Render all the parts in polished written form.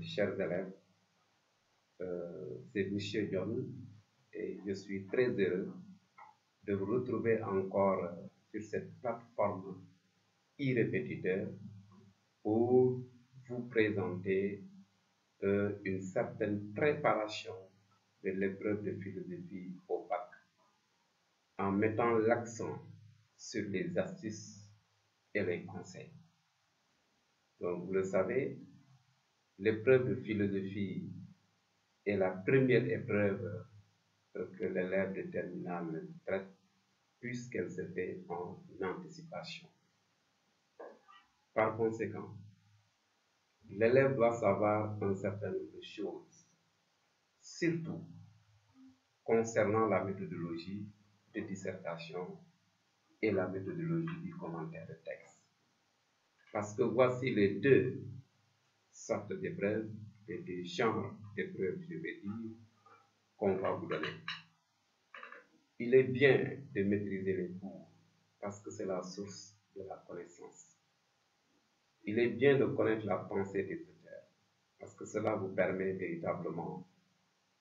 chers élèves, c'est M. John et je suis très heureux de vous retrouver encore sur cette plateforme e-répétiteur pour vous présenter une certaine préparation de l'épreuve de philosophie au bac en mettant l'accent sur les astuces et les conseils. Donc, vous le savez, l'épreuve de philosophie est la première épreuve que l'élève de terminale traite puisqu'elle se fait en anticipation. Par conséquent, l'élève doit savoir un certain nombre de choses, surtout concernant la méthodologie de dissertation et la méthodologie du commentaire de texte. Parce que voici les deux sortes d'épreuves, les deux genres d'épreuves, je vais dire, qu'on va vous donner. Il est bien de maîtriser les cours parce que c'est la source de la connaissance. Il est bien de connaître la pensée des auteurs parce que cela vous permet véritablement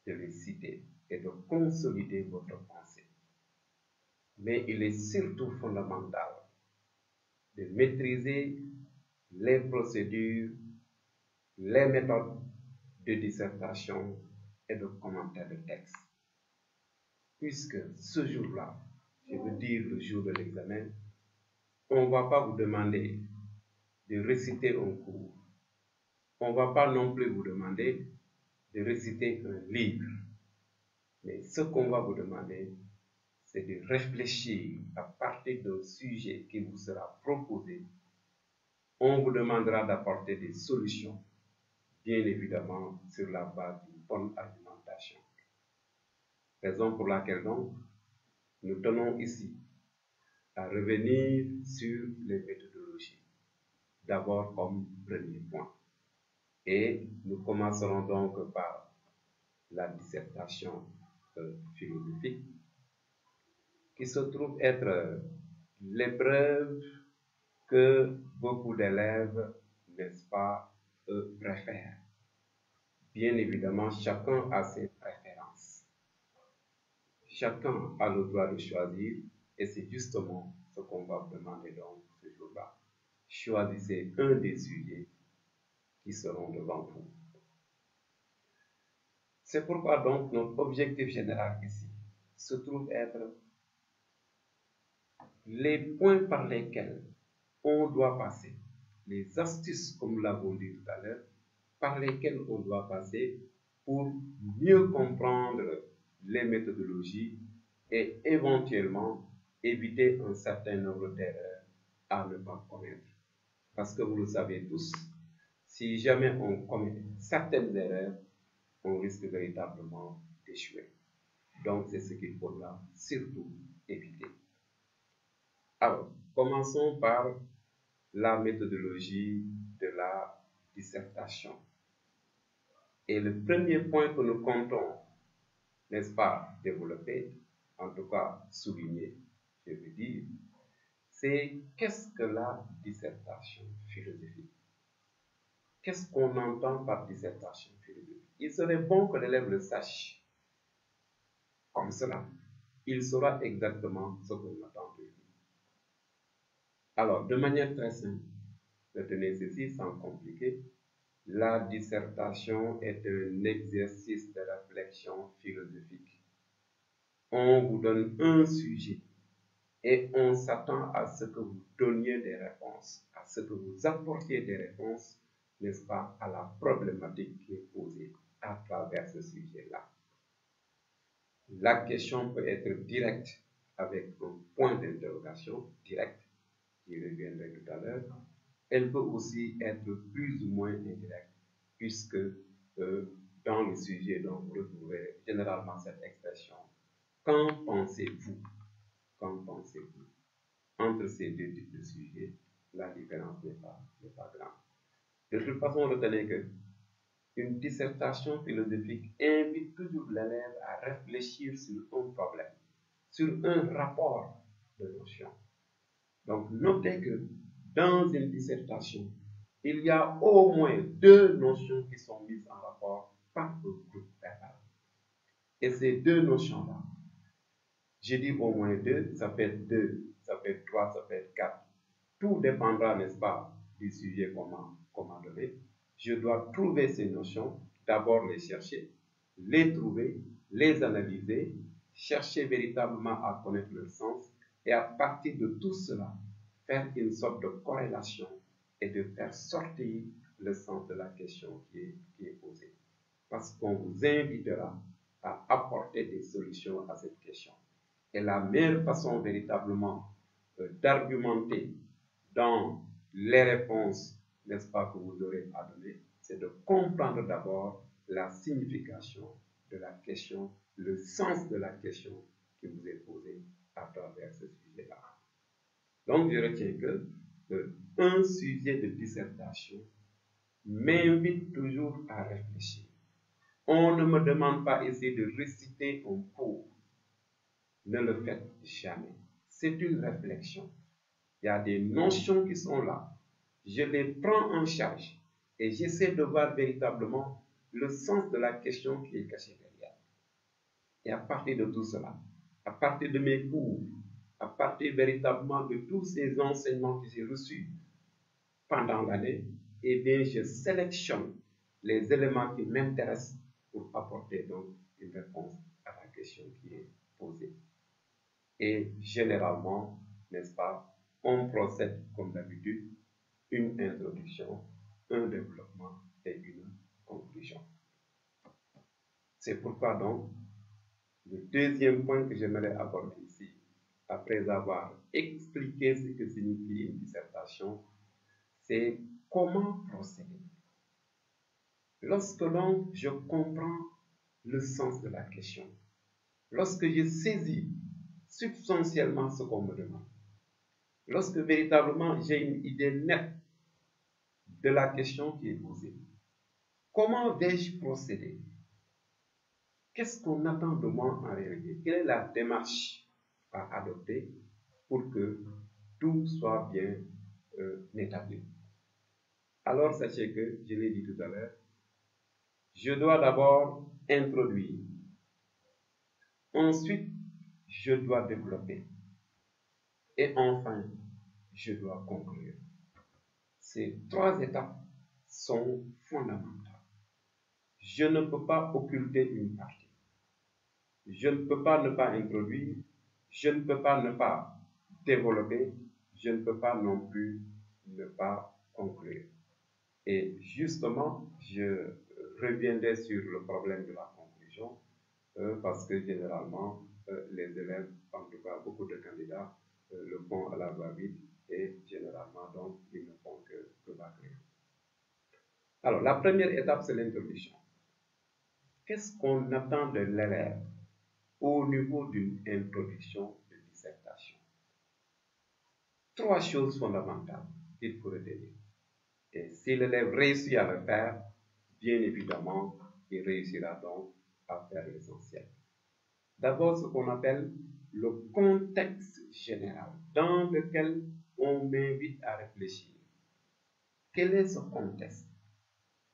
de les citer et de consolider votre pensée. Mais il est surtout fondamental de maîtriser les procédures, les méthodes de dissertation et de commentaire de texte. Puisque ce jour-là, je veux dire le jour de l'examen, on ne va pas vous demander de réciter un cours. On ne va pas non plus vous demander de réciter un livre. Mais ce qu'on va vous demander, c'est de réfléchir à partir d'un sujet qui vous sera proposé. On vous demandera d'apporter des solutions, bien évidemment sur la base d'une bonne argumentation. Raison pour laquelle donc, nous tenons ici à revenir sur les méthodologies, d'abord comme premier point. Et nous commencerons donc par la dissertation philosophique, qui se trouve être l'épreuve que beaucoup d'élèves, n'est-ce pas, préfèrent. Bien évidemment, chacun a ses préférences. Chacun a le droit de choisir, et c'est justement ce qu'on va vous demander donc ce jour-là. Choisissez un des sujets qui seront devant vous. C'est pourquoi donc notre objectif général ici se trouve être les points par lesquels on doit passer, les astuces, comme nous l'avons dit tout à l'heure, par lesquelles on doit passer pour mieux comprendre les méthodologies et éventuellement éviter un certain nombre d'erreurs à ne pas commettre. Parce que vous le savez tous, si jamais on commet certaines erreurs, on risque véritablement d'échouer. Donc, c'est ce qu'il faudra surtout éviter. Alors, commençons par la méthodologie de la dissertation. Et le premier point que nous comptons, n'est-ce pas, développer, en tout cas souligner, je veux dire, c'est qu'est-ce que la dissertation philosophique? Qu'est-ce qu'on entend par dissertation philosophique? Il serait bon que l'élève le sache comme cela. Il saura exactement ce qu'on attend de lui. Alors, de manière très simple, retenez ceci sans compliquer. La dissertation est un exercice de réflexion philosophique. On vous donne un sujet et on s'attend à ce que vous donniez des réponses, à ce que vous apportiez des réponses, n'est-ce pas, à la problématique qui est posée à travers ce sujet-là. La question peut être directe avec un point d'interrogation direct, j'y reviendrai tout à l'heure. Elle peut aussi être plus ou moins indirecte, puisque dans le sujet, donc, vous retrouverez généralement cette expression. Qu'en pensez-vous? Qu'en pensez-vous? Entre ces deux types de sujets, la différence n'est pas grande. De toute façon, retenez que une dissertation philosophique invite toujours l'élève à réfléchir sur un problème, sur un rapport de notions. Donc, notez que dans une dissertation, il y a au moins deux notions qui sont mises en rapport par le groupe verbal. Et ces deux notions-là, j'ai dit au moins deux, ça peut être deux, ça peut être trois, ça peut être quatre. Tout dépendra, n'est-ce pas, du sujet qu'on m'a donné. Je dois trouver ces notions, d'abord les chercher, les trouver, les analyser, chercher véritablement à connaître leur sens et à partir de tout cela, faire une sorte de corrélation et de faire sortir le sens de la question qui est posée. Parce qu'on vous invitera à apporter des solutions à cette question. Et la meilleure façon véritablement d'argumenter dans les réponses, n'est-ce pas, que vous aurez à donner, c'est de comprendre d'abord la signification de la question, le sens de la question qui vous est posée à travers ce sujet-là. Donc, je retiens que un sujet de dissertation m'invite toujours à réfléchir. On ne me demande pas ici de réciter un cours. Ne le faites jamais. C'est une réflexion. Il y a des notions qui sont là. Je les prends en charge et j'essaie de voir véritablement le sens de la question qui est cachée derrière. Et à partir de tout cela, à partir de mes cours, à partir véritablement de tous ces enseignements que j'ai reçus pendant l'année, eh bien, je sélectionne les éléments qui m'intéressent pour apporter donc une réponse à la question qui est posée. Et généralement, n'est-ce pas, on procède comme d'habitude, une introduction, un développement et une conclusion. C'est pourquoi donc, le deuxième point que j'aimerais aborder ici, après avoir expliqué ce que signifie une dissertation, c'est comment procéder. Lorsque donc je comprends le sens de la question, lorsque je saisis substantiellement ce qu'on me demande, lorsque véritablement j'ai une idée nette de la question qui est posée, comment vais-je procéder? Qu'est-ce qu'on attend de moi en réalité? Quelle est la démarche à adopter pour que tout soit bien établi? Alors sachez que, je l'ai dit tout à l'heure, je dois d'abord introduire. Ensuite, je dois développer. Et enfin, je dois conclure. Ces trois étapes sont fondamentales. Je ne peux pas occulter une partie. Je ne peux pas ne pas introduire, je ne peux pas ne pas développer, je ne peux pas non plus ne pas conclure. Et justement, je reviendrai sur le problème de la conclusion, parce que généralement, les élèves, en tout cas beaucoup de candidats, le font à la va-vite et généralement, donc, ils ne font que bâcler. Alors, la première étape, c'est l'introduction. Qu'est-ce qu'on attend de l'élève au niveau d'une introduction de dissertation? Trois choses fondamentales qu'il faut retenir. Et si l'élève réussit à le faire, bien évidemment, il réussira donc à faire l'essentiel. D'abord, ce qu'on appelle le contexte général dans lequel on m'invite à réfléchir. Quel est ce contexte?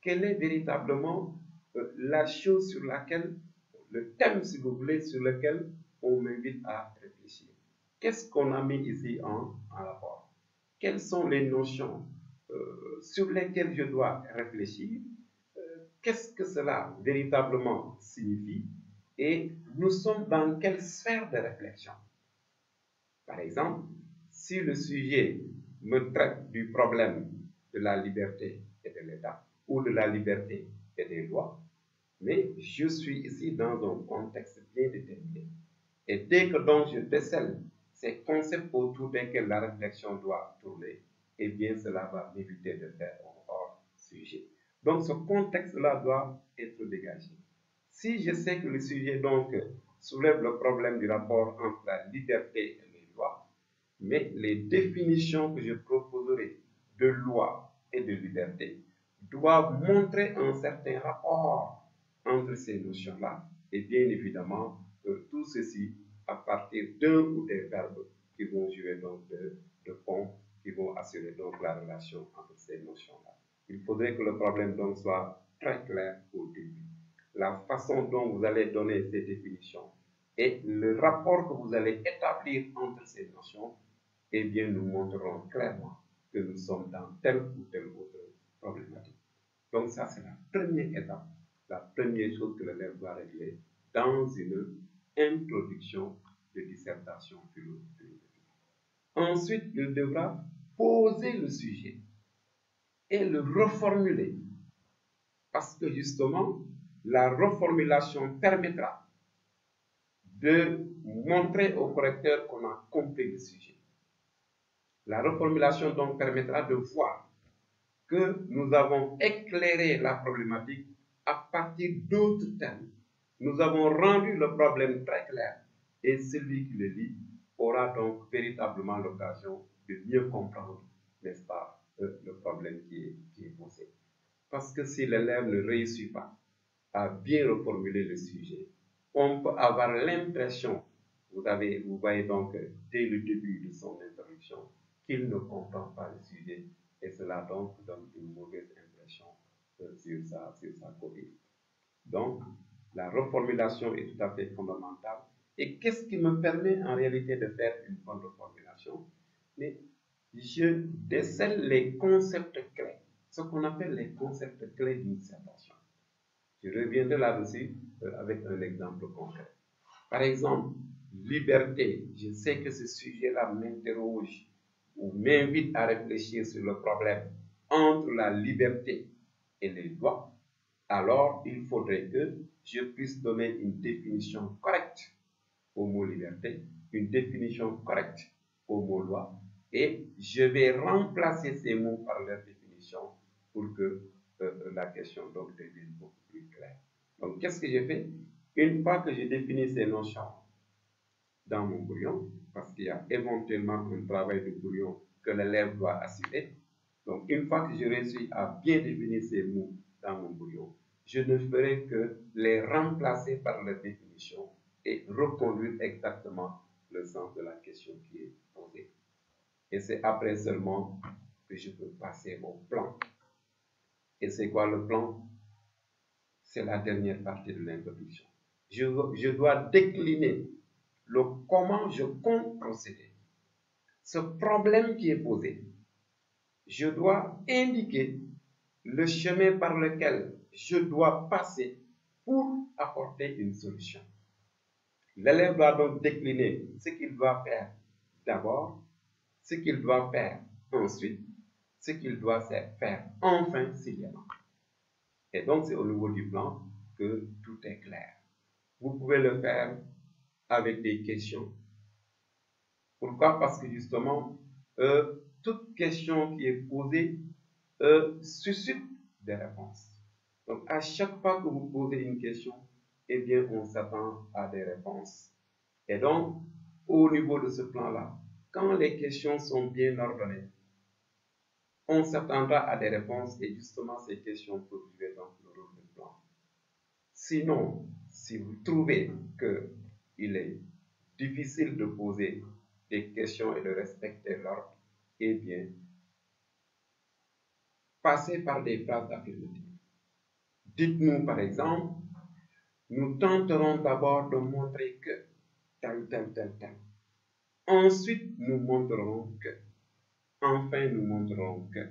Quelle est véritablement la chose sur laquelle, le thème, si vous voulez, sur lequel on m'invite à réfléchir? Qu'est-ce qu'on a mis ici en rapport? Quelles sont les notions sur lesquelles je dois réfléchir? Qu'est-ce que cela véritablement signifie? Et nous sommes dans quelle sphère de réflexion? Par exemple, si le sujet me traite du problème de la liberté et de l'État, ou de la liberté et des lois, mais je suis ici dans un contexte bien déterminé. Et dès que donc je décèle ces concepts autour desquels la réflexion doit tourner, eh bien cela va m'éviter de faire un hors sujet. Donc ce contexte-là doit être dégagé. Si je sais que le sujet donc soulève le problème du rapport entre la liberté et les lois, mais les définitions que je proposerai de loi et de liberté doivent montrer un certain rapport entre ces notions-là, et bien évidemment, tout ceci à partir d'un ou des verbes qui vont jouer donc de pont qui vont assurer donc la relation entre ces notions-là. Il faudrait que le problème donc soit très clair au début. La façon dont vous allez donner ces définitions et le rapport que vous allez établir entre ces notions, eh bien, nous montrerons clairement que nous sommes dans telle ou telle autre problématique. Donc ça, c'est la première étape, la première chose que l'élève doit régler dans une introduction de dissertation philosophique. Ensuite, il devra poser le sujet et le reformuler. Parce que justement, la reformulation permettra de montrer au correcteur qu'on a compris le sujet. La reformulation donc permettra de voir que nous avons éclairé la problématique à partir d'autres thèmes. Nous avons rendu le problème très clair et celui qui le lit aura donc véritablement l'occasion de mieux comprendre, n'est-ce pas, le problème qui est posé. Parce que si l'élève ne réussit pas à bien reformuler le sujet, on peut avoir l'impression, vous voyez donc dès le début de son introduction, qu'il ne comprend pas le sujet et cela donc donne une mauvaise impression sur sa copie. Donc, la reformulation est tout à fait fondamentale. Et qu'est-ce qui me permet en réalité de faire une bonne reformulation? Mais je décèle les concepts clés, ce qu'on appelle les concepts clés d'une dissertation. Je reviendrai là-dessus avec un exemple concret. Par exemple, liberté. Je sais que ce sujet-là m'interroge ou m'invite à réfléchir sur le problème entre la liberté et les droits. Alors, il faudrait que je puisse donner une définition correcte au mot liberté, une définition correcte au mot loi, et je vais remplacer ces mots par leur définition pour que la question donc devienne beaucoup plus claire. Donc, qu'est-ce que j'ai fait? Une fois que j'ai défini ces notions dans mon brouillon, parce qu'il y a éventuellement un travail de brouillon que l'élève doit assurer, donc une fois que j'ai réussi à bien définir ces mots dans mon brouillon, je ne ferai que les remplacer par leur définition et reconduire exactement le sens de la question qui est posée. Et c'est après seulement que je peux passer au plan. Et c'est quoi le plan? C'est la dernière partie de l'introduction. Je dois décliner le comment je compte procéder. Ce problème qui est posé, je dois indiquer le chemin par lequel je dois passer pour apporter une solution. L'élève doit donc décliner ce qu'il doit faire d'abord, ce qu'il doit faire ensuite, ce qu'il doit faire enfin s'il y en a. Et donc c'est au niveau du plan que tout est clair. Vous pouvez le faire avec des questions. Pourquoi? Parce que justement, toute question qui est posée suscite des réponses. Donc, à chaque fois que vous posez une question, eh bien, on s'attend à des réponses. Et donc, au niveau de ce plan-là, quand les questions sont bien ordonnées, on s'attendra à des réponses et justement, ces questions peuvent jouer donc le rôle du plan. Sinon, si vous trouvez qu'il est difficile de poser des questions et de respecter l'ordre, eh bien, passez par des phrases affirmatives. Dites-nous, par exemple, nous tenterons d'abord de montrer que tel. Ensuite, nous montrerons que. Enfin, nous montrerons que.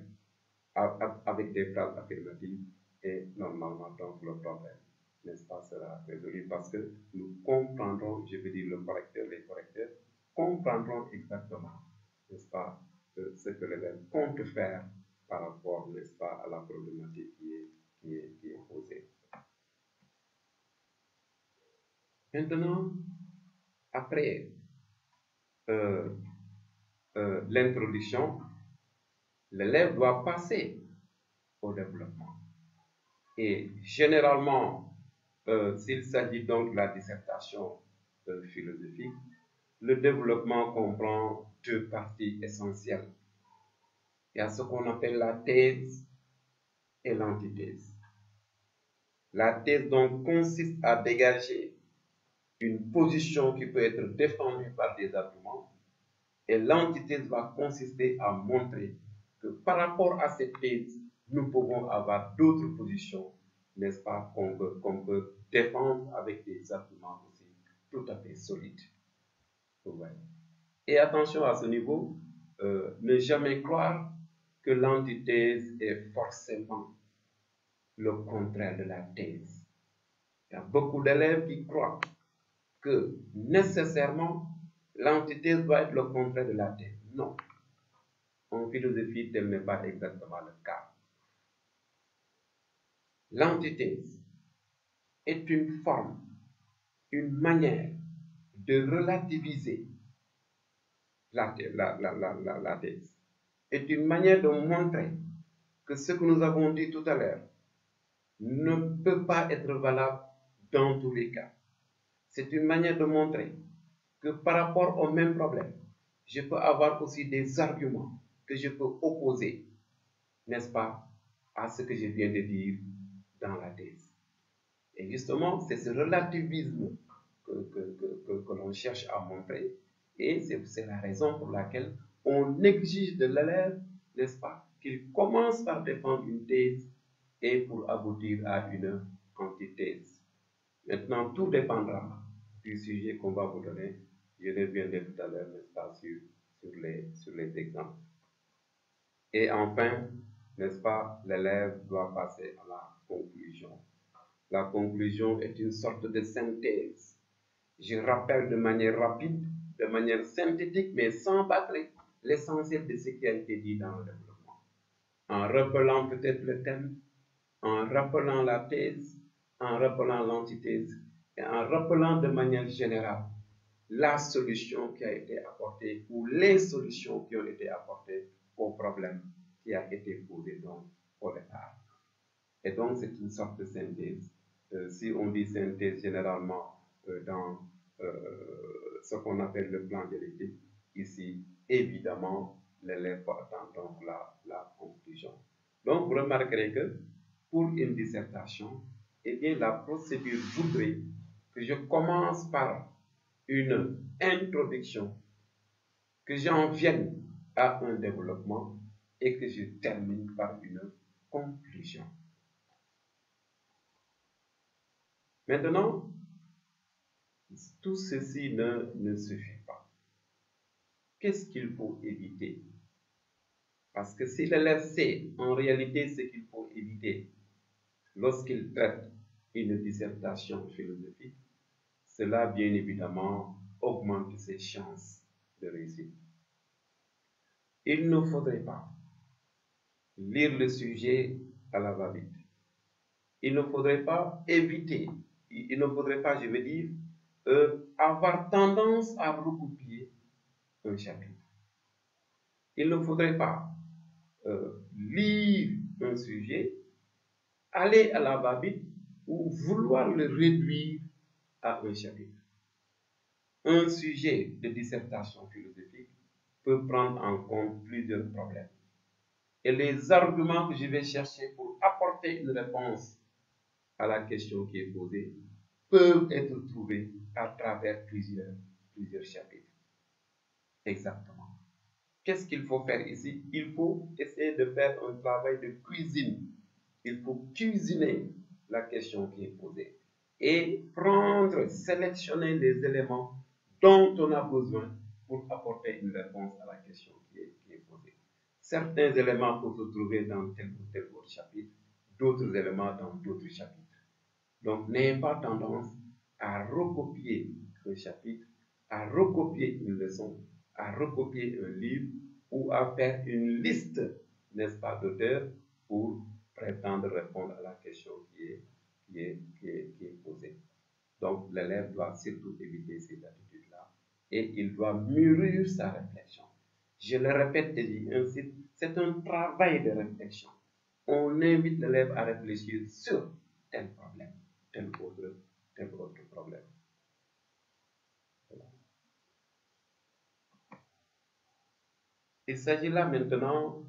Avec des phrases affirmatives et normalement, donc, le problème, n'est-ce pas, sera résolu parce que nous comprendrons, je veux dire le correcteur, les correcteurs, comprendront exactement, n'est-ce pas, ce que l'élève compte faire par rapport, n'est-ce pas, à la problématique qui est posée. Maintenant, après l'introduction, l'élève doit passer au développement. Et généralement, s'il s'agit donc de la dissertation philosophique, le développement comprend deux parties essentielles. Il y a ce qu'on appelle la thèse et l'antithèse. La thèse donc consiste à dégager une position qui peut être défendue par des arguments Et l'antithèse va consister à montrer que par rapport à cette thèse, nous pouvons avoir d'autres positions, n'est-ce pas, qu'on peut défendre avec des arguments aussi tout à fait solides. Ouais. Et attention à ce niveau, ne jamais croire que l'antithèse est forcément le contraire de la thèse. Il y a beaucoup d'élèves qui croient que nécessairement l'antithèse doit être le contraire de la thèse. Non. En philosophie, tel n'est pas exactement le cas. L'antithèse est une forme, une manière de relativiser la thèse. Est une manière de montrer que ce que nous avons dit tout à l'heure ne peut pas être valable dans tous les cas. C'est une manière de montrer que par rapport au même problème, je peux avoir aussi des arguments que je peux opposer, n'est-ce pas, à ce que je viens de dire dans la thèse. Et justement, c'est ce relativisme que l'on cherche à montrer, et c'est la raison pour laquelle on exige de l'élève, n'est-ce pas, qu'il commence par défendre une thèse et pour aboutir à une antithèse. Maintenant, tout dépendra du sujet qu'on va vous donner. Je reviendrai tout à l'heure, n'est-ce pas, sur les exemples. Et enfin, n'est-ce pas, l'élève doit passer à la conclusion. La conclusion est une sorte de synthèse. Je rappelle de manière rapide, de manière synthétique, mais sans bâcler, l'essentiel de ce qui a été dit dans le développement. En rappelant peut-être le thème, en rappelant la thèse, en rappelant l'antithèse, et en rappelant de manière générale la solution qui a été apportée ou les solutions qui ont été apportées au problème qui a été posé donc au départ. Et donc c'est une sorte de synthèse. Si on dit synthèse généralement dans ce qu'on appelle le plan dialectique, ici évidemment l'élève attend donc la conclusion. Donc vous remarquerez que pour une dissertation, eh bien la procédure voudrait que je commence par une introduction, que j'en vienne à un développement et que je termine par une conclusion. Maintenant, tout ceci ne suffit pas. Qu'est-ce qu'il faut éviter? Parce que si l'élève sait en réalité ce qu'il faut éviter lorsqu'il traite une dissertation philosophique, cela bien évidemment augmente ses chances de réussite. Il ne faudrait pas lire le sujet à la va-vite. Il ne faudrait pas éviter, il ne faudrait pas, je veux dire, avoir tendance à recopier un chapitre. Il ne faudrait pas lire un sujet, aller à la va-vite ou vouloir le réduire à un chapitre. Un sujet de dissertation philosophique peut prendre en compte plusieurs problèmes. Et les arguments que je vais chercher pour apporter une réponse à la question qui est posée peuvent être trouvés à travers plusieurs chapitres. Exactement. Qu'est-ce qu'il faut faire ici? Il faut essayer de faire un travail de cuisine. Il faut cuisiner la question qui est posée et prendre, sélectionner les éléments dont on a besoin pour apporter une réponse à la question qui est posée. Certains éléments peuvent se trouver dans tel ou tel autre chapitre, d'autres éléments dans d'autres chapitres. Donc, n'ayez pas tendance à recopier un chapitre, à recopier une leçon, à recopier un livre ou à faire une liste, n'est-ce pas, d'auteurs pour prétendre répondre à la question qui est posée. Donc, l'élève doit surtout éviter ces attitudes-là et il doit mûrir sa réflexion. Je le répète et j'insiste, c'est un travail de réflexion. On invite l'élève à réfléchir sur tel problème, tel autre problème. Voilà. Il s'agit là maintenant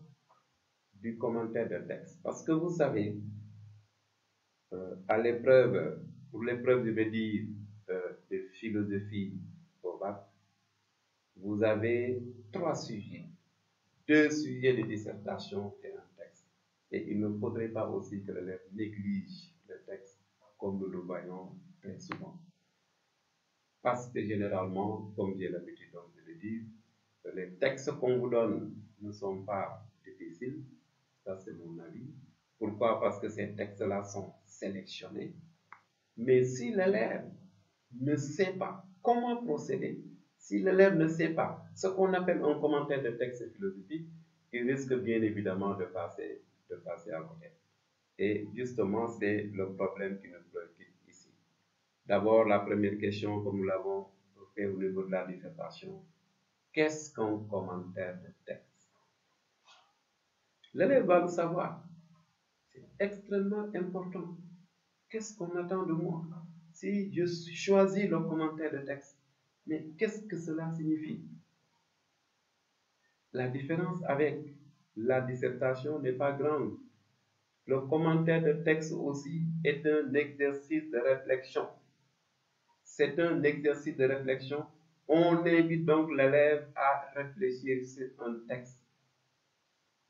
du commentaire de texte. Parce que vous savez, à l'épreuve, pour l'épreuve, je vais dire, de philosophie au bac, vous avez 3 sujets, 2 sujets de dissertation et un texte. Et il ne faudrait pas aussi que l'élève néglige le texte, comme nous le voyons très souvent. Parce que généralement, comme j'ai l'habitude de le dire, les textes qu'on vous donne ne sont pas difficiles, ça c'est mon avis. Pourquoi? Parce que ces textes-là sont sélectionnés. Mais si l'élève ne sait pas comment procéder, si l'élève ne sait pas ce qu'on appelle un commentaire de texte philosophique, il risque bien évidemment de passer à côté. Et justement, c'est le problème qui nous préoccupe ici. D'abord, la première question, comme nous l'avons fait au niveau de la dissertation, qu'est-ce qu'un commentaire de texte? L'élève va le savoir. C'est extrêmement important. Qu'est-ce qu'on attend de moi? Si je choisis le commentaire de texte, mais qu'est-ce que cela signifie? La différence avec la dissertation n'est pas grande. Le commentaire de texte aussi est un exercice de réflexion. C'est un exercice de réflexion. On invite donc l'élève à réfléchir sur un texte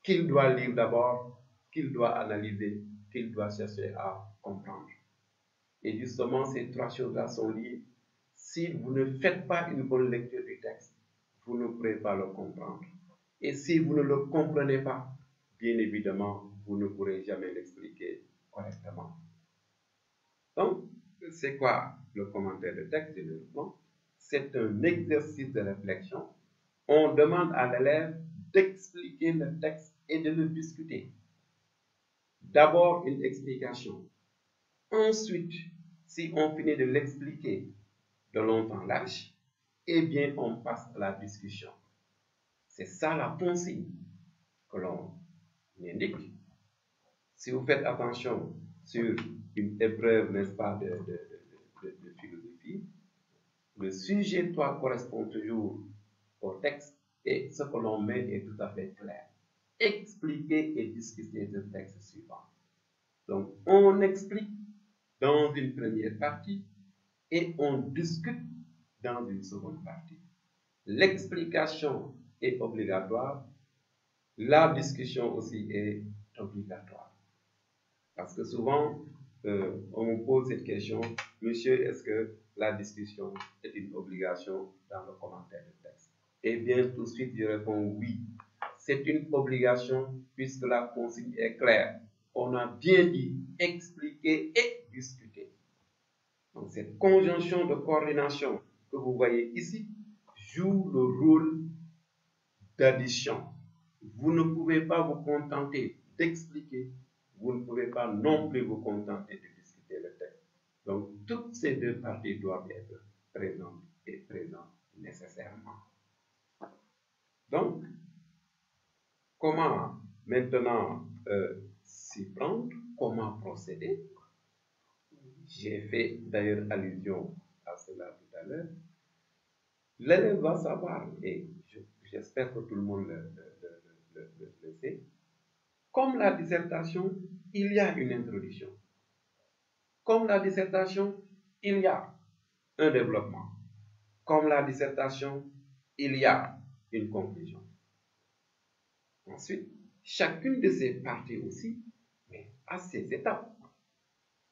qu'il doit lire d'abord, qu'il doit analyser, qu'il doit chercher à comprendre. Et justement, ces 3 choses-là sont liées. Si vous ne faites pas une bonne lecture du texte, vous ne pourrez pas le comprendre. Et si vous ne le comprenez pas, bien évidemment, vous ne pourrez jamais l'expliquer correctement. Donc, c'est quoi le commentaire de texte? C'est un exercice de réflexion. On demande à l'élève d'expliquer le texte et de le discuter. D'abord, une explication. Ensuite, si on finit de l'expliquer de long en large, eh bien, on passe à la discussion. C'est ça la consigne que l'on indique. Si vous faites attention sur une épreuve, n'est-ce pas, de philosophie, le sujet 3 correspond toujours au texte et ce que l'on met est tout à fait clair. Expliquer et discuter le texte suivant. Donc, on explique dans une première partie et on discute dans une seconde partie. L'explication est obligatoire, la discussion aussi est obligatoire. Parce que souvent, on me pose cette question, monsieur, est-ce que la discussion est une obligation dans le commentaire de texte? Eh bien, tout de suite, je réponds oui. C'est une obligation puisque la consigne est claire. On a bien dit expliquer et discuter. Donc, cette conjonction de coordination que vous voyez ici joue le rôle d'addition. Vous ne pouvez pas vous contenter d'expliquer, vous ne pouvez pas non plus vous contenter de discuter le texte. Donc, toutes ces 2 parties doivent être présentes et présentes nécessairement. Donc, comment maintenant s'y prendre? Comment procéder? J'ai fait d'ailleurs allusion à cela tout à l'heure. L'élève va savoir, et j'espère que tout le monde le sait, comme la dissertation, il y a une introduction. Comme la dissertation, il y a un développement. Comme la dissertation, il y a une conclusion. Ensuite, chacune de ces parties aussi a ses étapes.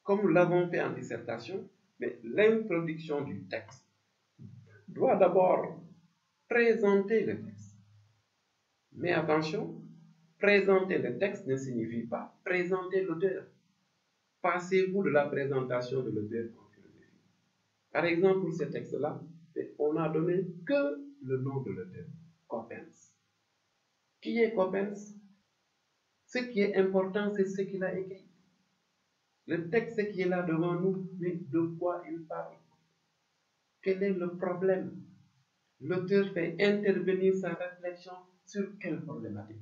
Comme nous l'avons fait en dissertation, mais l'introduction du texte doit d'abord présenter le texte. Mais attention, présenter le texte ne signifie pas présenter l'auteur. Passez-vous de la présentation de l'auteur en philosophie. Par exemple, pour ce texte-là, on n'a donné que le nom de l'auteur, Coppens. Qui est Coppens? Ce qui est important, c'est ce qu'il a écrit. Le texte qui est là devant nous, mais de quoi il parle? Quel est le problème? L'auteur fait intervenir sa réflexion sur quelle problématique?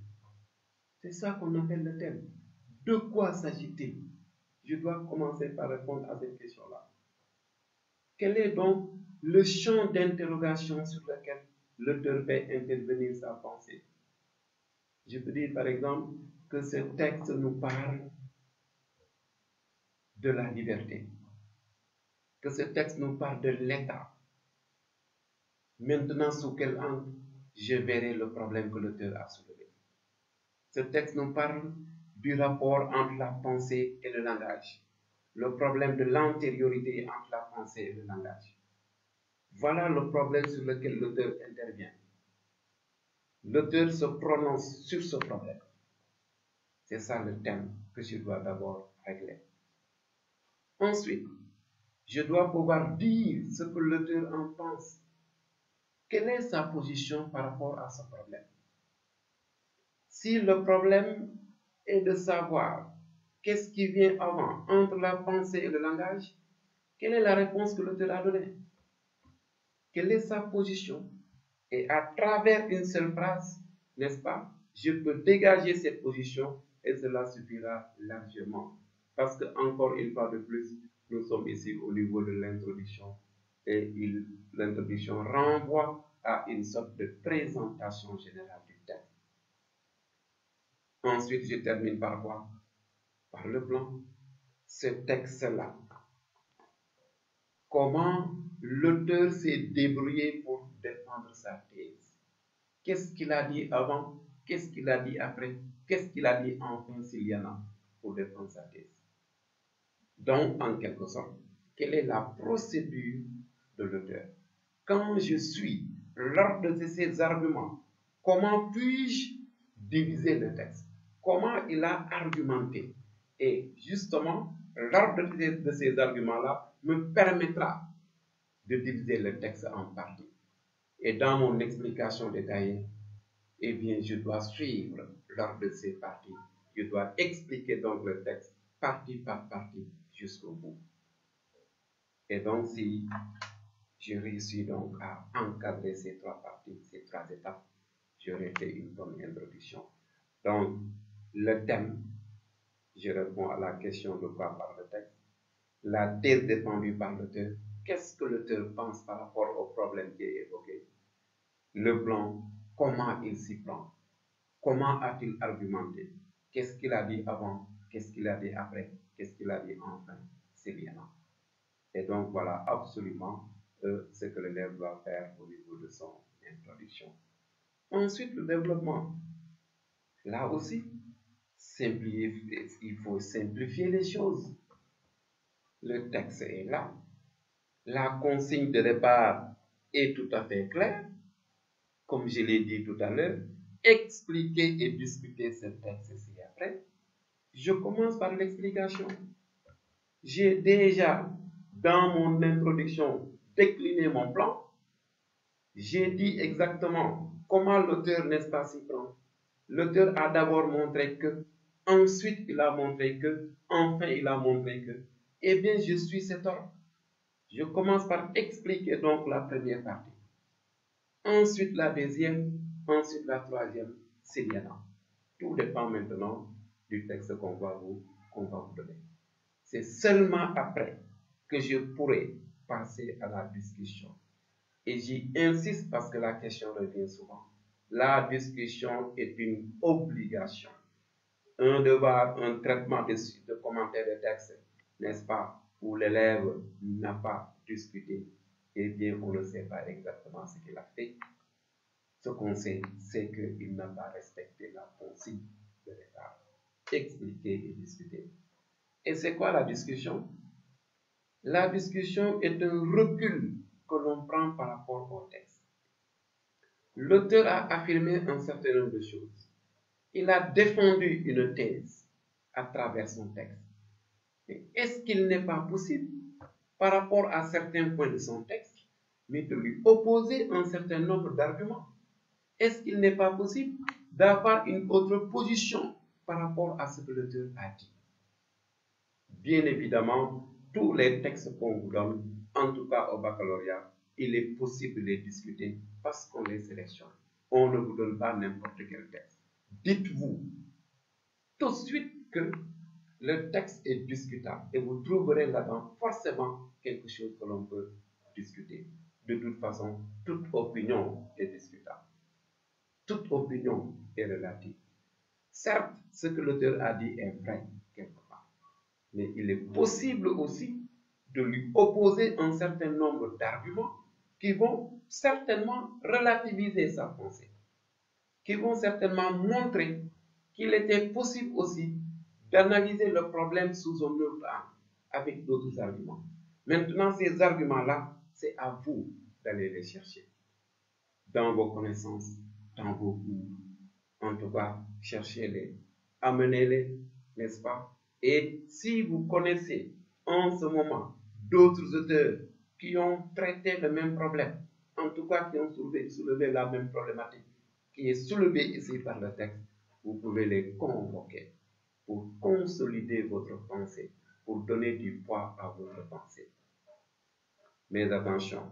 C'est ça qu'on appelle le thème. De quoi s'agit-il? Je dois commencer par répondre à cette question-là. Quel est donc le champ d'interrogation sur lequel l'auteur fait intervenir sa pensée? Je peux dire par exemple que ce texte nous parle de la liberté, que ce texte nous parle de l'État, Maintenant, sous quel angle je verrai le problème que l'auteur a soulevé. Ce texte nous parle du rapport entre la pensée et le langage, le problème de l'antériorité entre la pensée et le langage. Voilà le problème sur lequel l'auteur intervient. L'auteur se prononce sur ce problème. C'est ça le thème que je dois d'abord régler. Ensuite, je dois pouvoir dire ce que l'auteur en pense. Quelle est sa position par rapport à ce problème? Si le problème est de savoir qu'est-ce qui vient avant entre la pensée et le langage, quelle est la réponse que l'auteur a donnée? Quelle est sa position? Et à travers une seule phrase, n'est-ce pas, je peux dégager cette position et cela suffira largement. Parce que, encore une fois de plus, nous sommes ici au niveau de l'introduction et l'introduction renvoie à une sorte de présentation générale du texte. Ensuite, je termine par quoi? Par le plan. Ce texte-là, comment l'auteur s'est débrouillé pour défendre sa thèse? Qu'est-ce qu'il a dit avant? Qu'est-ce qu'il a dit après? Qu'est-ce qu'il a dit enfin s'il y en a pour défendre sa thèse? Donc, en quelque sorte, quelle est la procédure de l'auteur? Quand je suis l'ordre de ses arguments, comment puis-je diviser le texte? Comment il a argumenté? Et justement, l'ordre de ces arguments-là me permettra de diviser le texte en parties. Et dans mon explication détaillée, eh bien, je dois suivre l'ordre de ces parties. Je dois expliquer donc le texte partie par partie jusqu'au bout. Et donc, si j'ai réussi donc à encadrer ces trois parties, ces trois étapes, j'aurais fait une bonne introduction. Donc, le thème, je réponds à la question de quoi parle le texte. La thèse défendue par l'auteur, qu'est-ce que l'auteur pense par rapport au problème qui est évoqué? Le plan, comment il s'y prend? Comment a-t-il argumenté? Qu'est-ce qu'il a dit avant? Qu'est-ce qu'il a dit après? Qu'est-ce qu'il a dit enfin? C'est bien. Et donc, voilà absolument ce que l'élève doit faire au niveau de son introduction. Ensuite, le développement. Là aussi, il faut simplifier les choses. Le texte est là. La consigne de départ est tout à fait claire. Comme je l'ai dit tout à l'heure, expliquer et discuter ce texte ci-après. Je commence par l'explication. J'ai déjà, dans mon introduction, décliné mon plan. J'ai dit exactement comment l'auteur, n'est-ce pas, s'y prend. L'auteur a d'abord montré que, ensuite il a montré que, enfin il a montré que. Eh bien, je suis cet ordre. Je commence par expliquer donc la première partie. Ensuite la deuxième, ensuite la troisième, s'il y en a. Tout dépend maintenant du texte qu'on va vous donner. C'est seulement après que je pourrai passer à la discussion. Et j'y insiste parce que la question revient souvent. La discussion est une obligation. Un devoir, un traitement de commentaires de texte, n'est-ce pas, où l'élève n'a pas discuté, eh bien, on ne sait pas exactement ce qu'il a fait. Ce qu'on sait, c'est qu'il n'a pas respecté la consigne de départ. Expliquer et discuter. Et c'est quoi la discussion? La discussion est un recul que l'on prend par rapport au texte. L'auteur a affirmé un certain nombre de choses. Il a défendu une thèse à travers son texte. Mais est-ce qu'il n'est pas possible, par rapport à certains points de son texte, mais de lui opposer un certain nombre d'arguments? Est-ce qu'il n'est pas possible d'avoir une autre position par rapport à ce que l'auteur a dit? Bien évidemment, tous les textes qu'on vous donne, en tout cas au baccalauréat, il est possible de les discuter parce qu'on les sélectionne. On ne vous donne pas n'importe quel texte. Dites-vous tout de suite que le texte est discutable et vous trouverez là-dedans forcément quelque chose que l'on peut discuter. De toute façon, toute opinion est discutable. Toute opinion est relative. Certes, ce que l'auteur a dit est vrai quelque part, mais il est possible aussi de lui opposer un certain nombre d'arguments qui vont certainement relativiser sa pensée, qui vont certainement montrer qu'il était possible aussi d'analyser le problème sous un autre angle, avec d'autres arguments. Maintenant, ces arguments-là, c'est à vous d'aller les chercher dans vos connaissances, dans vos cours. En tout cas, cherchez-les, amenez-les, n'est-ce pas? Et si vous connaissez en ce moment d'autres auteurs qui ont traité le même problème, en tout cas qui ont soulevé la même problématique, qui est soulevée ici par le texte, vous pouvez les convoquer pour consolider votre pensée, pour donner du poids à votre pensée. Mais attention,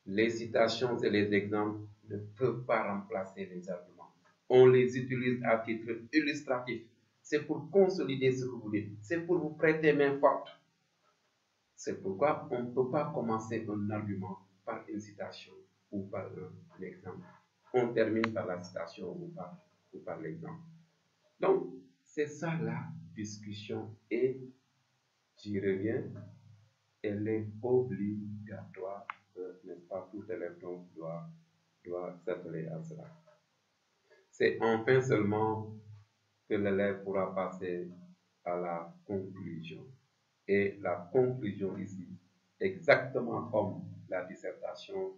les citations et les exemples ne peuvent pas remplacer les arguments. On les utilise à titre illustratif. C'est pour consolider ce que vous dites. C'est pour vous prêter main forte. C'est pourquoi on ne peut pas commencer un argument par une citation ou par un exemple. On termine par la citation ou par l'exemple. Donc, c'est ça la discussion et j'y reviens. Elle est obligatoire, n'est-ce pas? Tout élève donc doit s'atteler à cela. C'est enfin seulement que l'élève pourra passer à la conclusion. Et la conclusion ici, exactement comme la dissertation,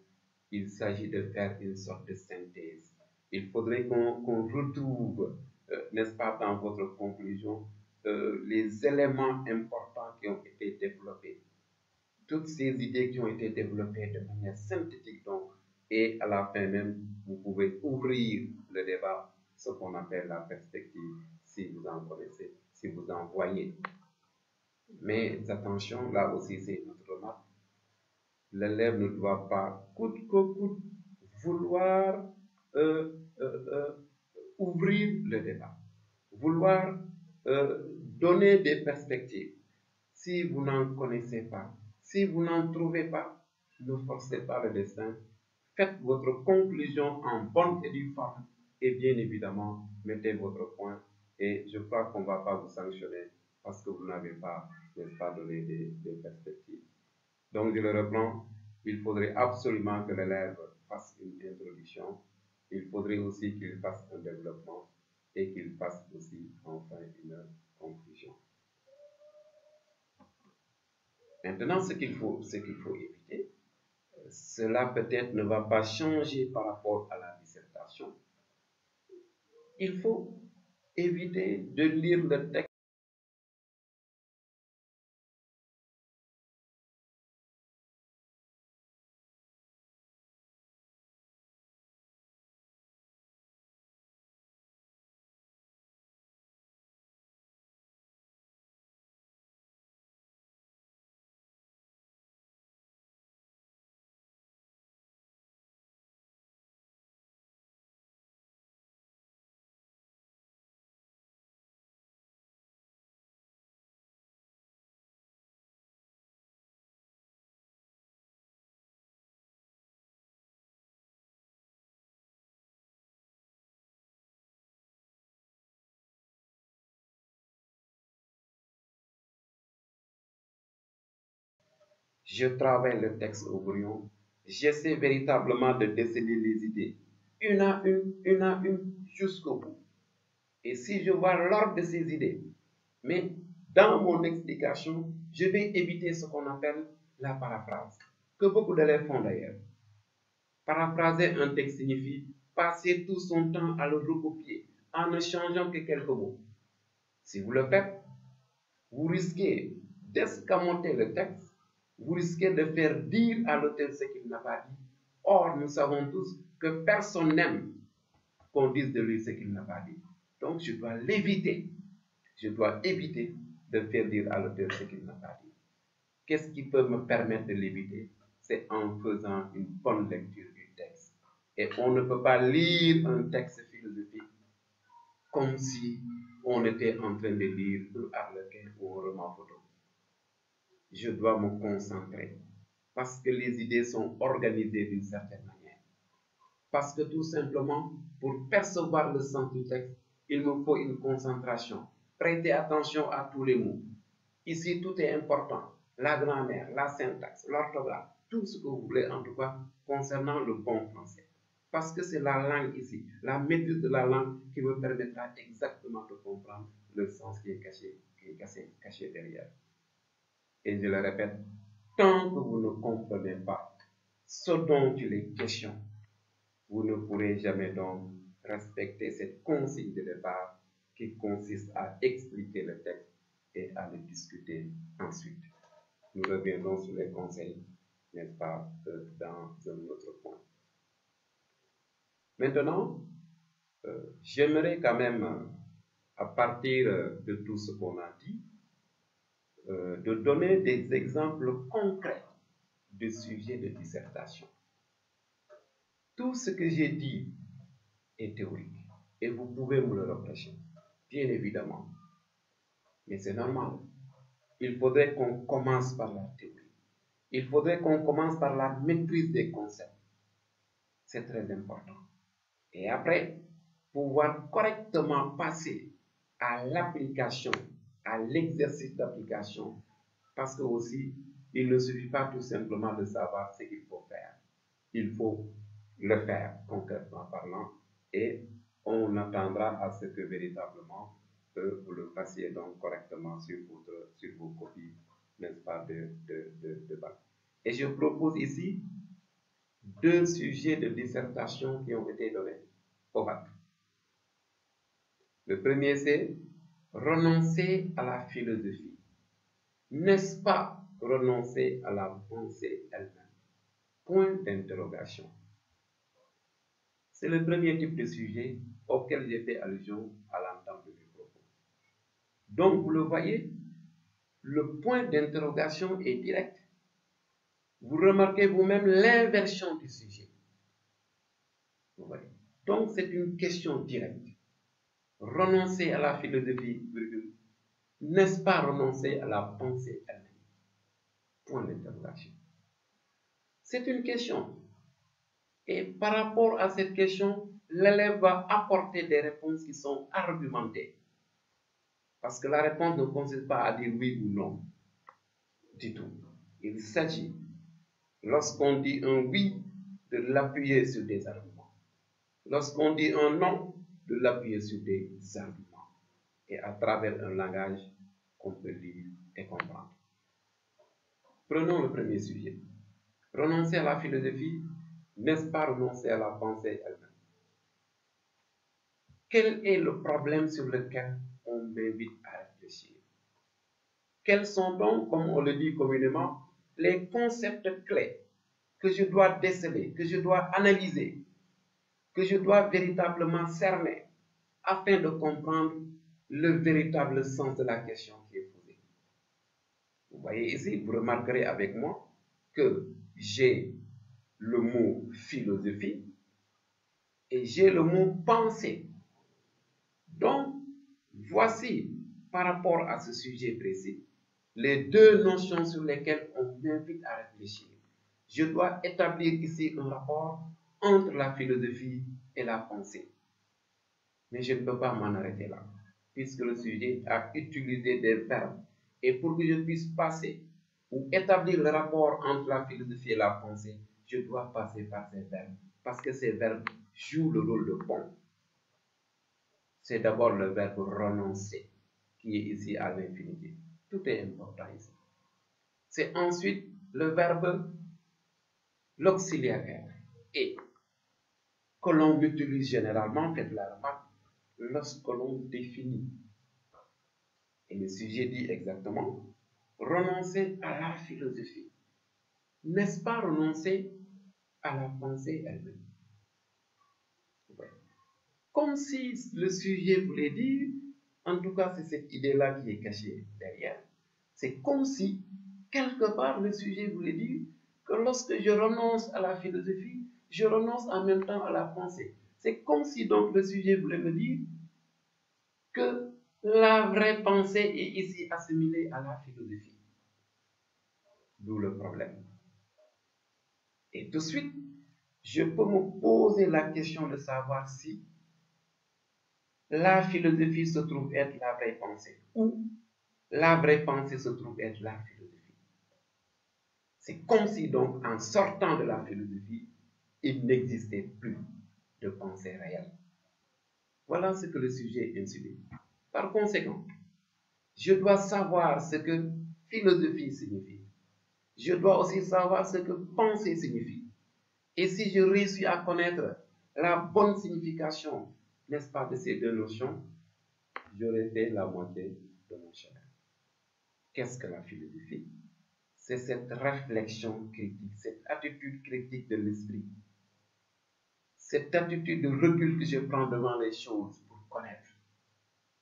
il s'agit de faire une sorte de synthèse. Il faudrait qu'on retrouve, n'est-ce pas, dans votre conclusion, les éléments importants qui ont été développés. Toutes ces idées qui ont été développées de manière synthétique, donc, et à la fin même, vous pouvez ouvrir le débat, ce qu'on appelle la perspective, si vous en connaissez, si vous en voyez. Mais attention, là aussi c'est notre remarque, l'élève ne doit pas coûte que coûte vouloir ouvrir le débat, vouloir donner des perspectives. Si vous n'en connaissez pas, si vous n'en trouvez pas, ne forcez pas le destin. Faites votre conclusion en bonne et due forme et bien évidemment, mettez votre point et je crois qu'on ne va pas vous sanctionner parce que vous n'avez pas, n'est-ce pas, donné des perspectives. Donc, je le reprends, il faudrait absolument que l'élève fasse une introduction, il faudrait aussi qu'il fasse un développement et qu'il fasse aussi enfin une conclusion. Maintenant, ce qu'il faut éviter, cela peut-être ne va pas changer par rapport à la dissertation. Il faut éviter de lire le texte je travaille le texte au brouillon, j'essaie véritablement de déceler les idées, une à une, jusqu'au bout. Et si je vois l'ordre de ces idées, mais dans mon explication, je vais éviter ce qu'on appelle la paraphrase, que beaucoup d'élèves font d'ailleurs. Paraphraser un texte signifie passer tout son temps à le recopier en ne changeant que quelques mots. Si vous le faites, vous risquez d'escamoter le texte, vous risquez de faire dire à l'auteur ce qu'il n'a pas dit. Or, nous savons tous que personne n'aime qu'on dise de lui ce qu'il n'a pas dit. Donc, je dois l'éviter. Je dois éviter de faire dire à l'auteur ce qu'il n'a pas dit. Qu'est-ce qui peut me permettre de l'éviter? C'est en faisant une bonne lecture du texte. Et on ne peut pas lire un texte philosophique comme si on était en train de lire un harlequin ou un roman photo. Je dois me concentrer parce que les idées sont organisées d'une certaine manière. Parce que tout simplement, pour percevoir le sens du texte, il me faut une concentration. Prêtez attention à tous les mots. Ici, tout est important. La grammaire, la syntaxe, l'orthographe, tout ce que vous voulez, en tout cas, concernant le bon français. Parce que c'est la langue ici, la maîtrise de la langue qui me permettra exactement de comprendre le sens qui est caché derrière. Et je le répète, tant que vous ne comprenez pas ce dont il est question, vous ne pourrez jamais donc respecter cette consigne de départ qui consiste à expliquer le texte et à le discuter ensuite. Nous reviendrons sur les conseils, n'est-ce pas, dans un autre point. Maintenant, j'aimerais quand même, à partir de tout ce qu'on a dit, de donner des exemples concrets de sujets de dissertation. Tout ce que j'ai dit est théorique et vous pouvez me le reprocher, bien évidemment. Mais c'est normal. Il faudrait qu'on commence par la théorie. Il faudrait qu'on commence par la maîtrise des concepts. C'est très important. Et après, pouvoir correctement passer à l'application, à l'exercice d'application, parce que aussi, il ne suffit pas tout simplement de savoir ce qu'il faut faire. Il faut le faire concrètement parlant et on attendra à ce que véritablement vous le fassiez donc correctement sur vos copies, n'est-ce pas, de bac. Et je propose ici 2 sujets de dissertation qui ont été donnés au bac. Le premier, c'est renoncer à la philosophie. N'est-ce pas renoncer à la pensée elle-même? Point d'interrogation. C'est le premier type de sujet auquel j'ai fait allusion à l'entame de mes propos. Donc, vous le voyez, le point d'interrogation est direct. Vous remarquez vous-même l'inversion du sujet. Vous voyez. Donc, c'est une question directe. Renoncer à la philosophie, n'est-ce pas renoncer à la pensée elle-même? Point d'interrogation. C'est une question. Et par rapport à cette question, l'élève va apporter des réponses qui sont argumentées. Parce que la réponse ne consiste pas à dire oui ou non du tout. Il s'agit, lorsqu'on dit un oui, de l'appuyer sur des arguments. Lorsqu'on dit un non, de l'appuyer sur des arguments. Et à travers un langage qu'on peut lire et comprendre. Prenons le premier sujet. Renoncer à la philosophie, n'est-ce pas renoncer à la pensée elle-même? Quel est le problème sur lequel on m'invite à réfléchir? Quels sont donc, comme on le dit communément, les concepts clés que je dois déceler, que je dois analyser, que je dois véritablement cerner afin de comprendre le véritable sens de la question qui est posée? Vous voyez ici, vous remarquerez avec moi que j'ai le mot philosophie et j'ai le mot pensée. Donc, voici, par rapport à ce sujet précis, les 2 notions sur lesquelles on m'invite à réfléchir. Je dois établir ici un rapport entre la philosophie et la pensée. Mais je ne peux pas m'en arrêter là, puisque le sujet a utilisé des verbes. Et pour que je puisse passer ou établir le rapport entre la philosophie et la pensée, je dois passer par ces verbes, parce que ces verbes jouent le rôle de pont. C'est d'abord le verbe renoncer, qui est ici à l'infinitif. Tout est important ici. C'est ensuite le verbe, l'auxiliaire et, que l'on utilise généralement, faites la remarque, lorsque l'on définit. Et le sujet dit exactement, renoncer à la philosophie. N'est-ce pas renoncer à la pensée elle-même? Ouais. Comme si le sujet voulait dire, en tout cas c'est cette idée-là qui est cachée derrière, c'est comme si, quelque part, le sujet voulait dire que lorsque je renonce à la philosophie, je renonce en même temps à la pensée. C'est comme si donc le sujet voulait me dire que la vraie pensée est ici assimilée à la philosophie. D'où le problème. Et tout de suite, je peux me poser la question de savoir si la philosophie se trouve être la vraie pensée ou la vraie pensée se trouve être la philosophie. C'est comme si donc, en sortant de la philosophie, il n'existait plus de pensée réelle. Voilà ce que le sujet insinue. Par conséquent, je dois savoir ce que philosophie signifie. Je dois aussi savoir ce que pensée signifie. Et si je réussis à connaître la bonne signification, n'est-ce pas, de ces deux notions, j'aurais fait la moitié de mon chemin. Qu'est-ce que la philosophie? C'est cette réflexion critique, cette attitude critique de l'esprit, cette attitude de recul que je prends devant les choses pour connaître,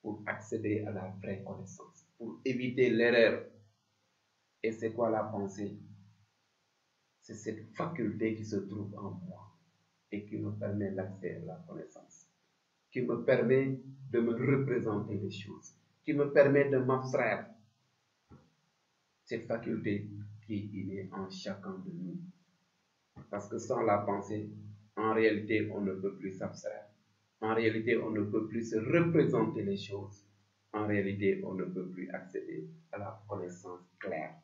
pour accéder à la vraie connaissance, pour éviter l'erreur. Et c'est quoi la pensée? C'est cette faculté qui se trouve en moi et qui me permet l'accès à la connaissance, qui me permet de me représenter les choses, qui me permet de m'abstraire. Cette faculté qui est innée en chacun de nous. Parce que sans la pensée, en réalité, on ne peut plus s'abstraire. En réalité, on ne peut plus se représenter les choses. En réalité, on ne peut plus accéder à la connaissance claire,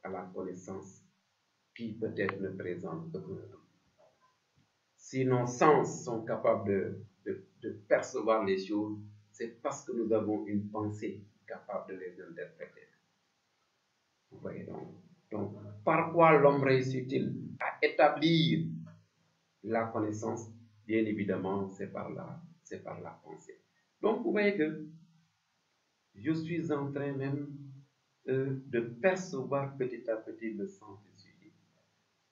à la connaissance qui peut-être ne présente aucun doute. Si nos sens sont capables de percevoir les choses, c'est parce que nous avons une pensée capable de les interpréter. Vous voyez donc par quoi l'homme réussit-il à établir la connaissance? Bien évidemment, c'est par la pensée. Donc, vous voyez que je suis en train même de percevoir petit à petit le sens du sujet.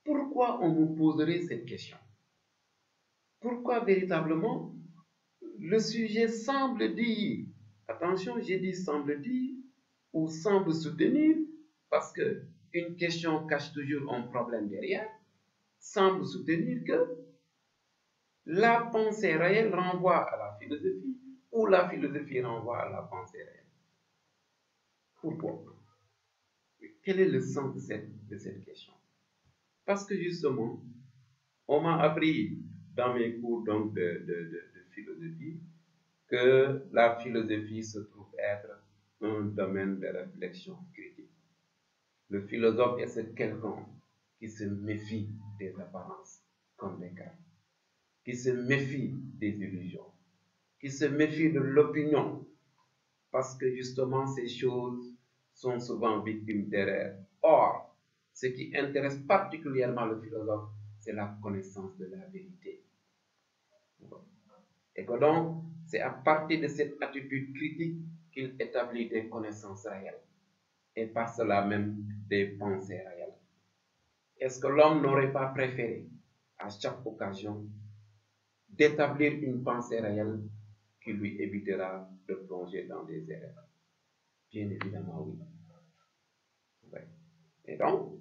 Pourquoi on vous poserait cette question? Pourquoi véritablement le sujet semble dire, attention, j'ai dit semble dire, ou semble soutenir, parce que une question cache toujours un problème derrière, semble soutenir que la pensée réelle renvoie à la philosophie, ou la philosophie renvoie à la pensée réelle. Pourquoi? Quel est le sens de cette question? Parce que justement, on m'a appris dans mes cours donc, de philosophie que la philosophie se trouve être un domaine de réflexion critique. Le philosophe est quelqu'un qui se méfie des apparences, comme Descartes, qui se méfie des illusions, qui se méfie de l'opinion, parce que justement ces choses sont souvent victimes d'erreurs. Or, ce qui intéresse particulièrement le philosophe, c'est la connaissance de la vérité. Et que donc, c'est à partir de cette attitude critique qu'il établit des connaissances réelles, et par cela même des pensées réelles. Est-ce que l'homme n'aurait pas préféré, à chaque occasion, d'établir une pensée réelle qui lui évitera de plonger dans des erreurs? Bien évidemment, oui. Et donc,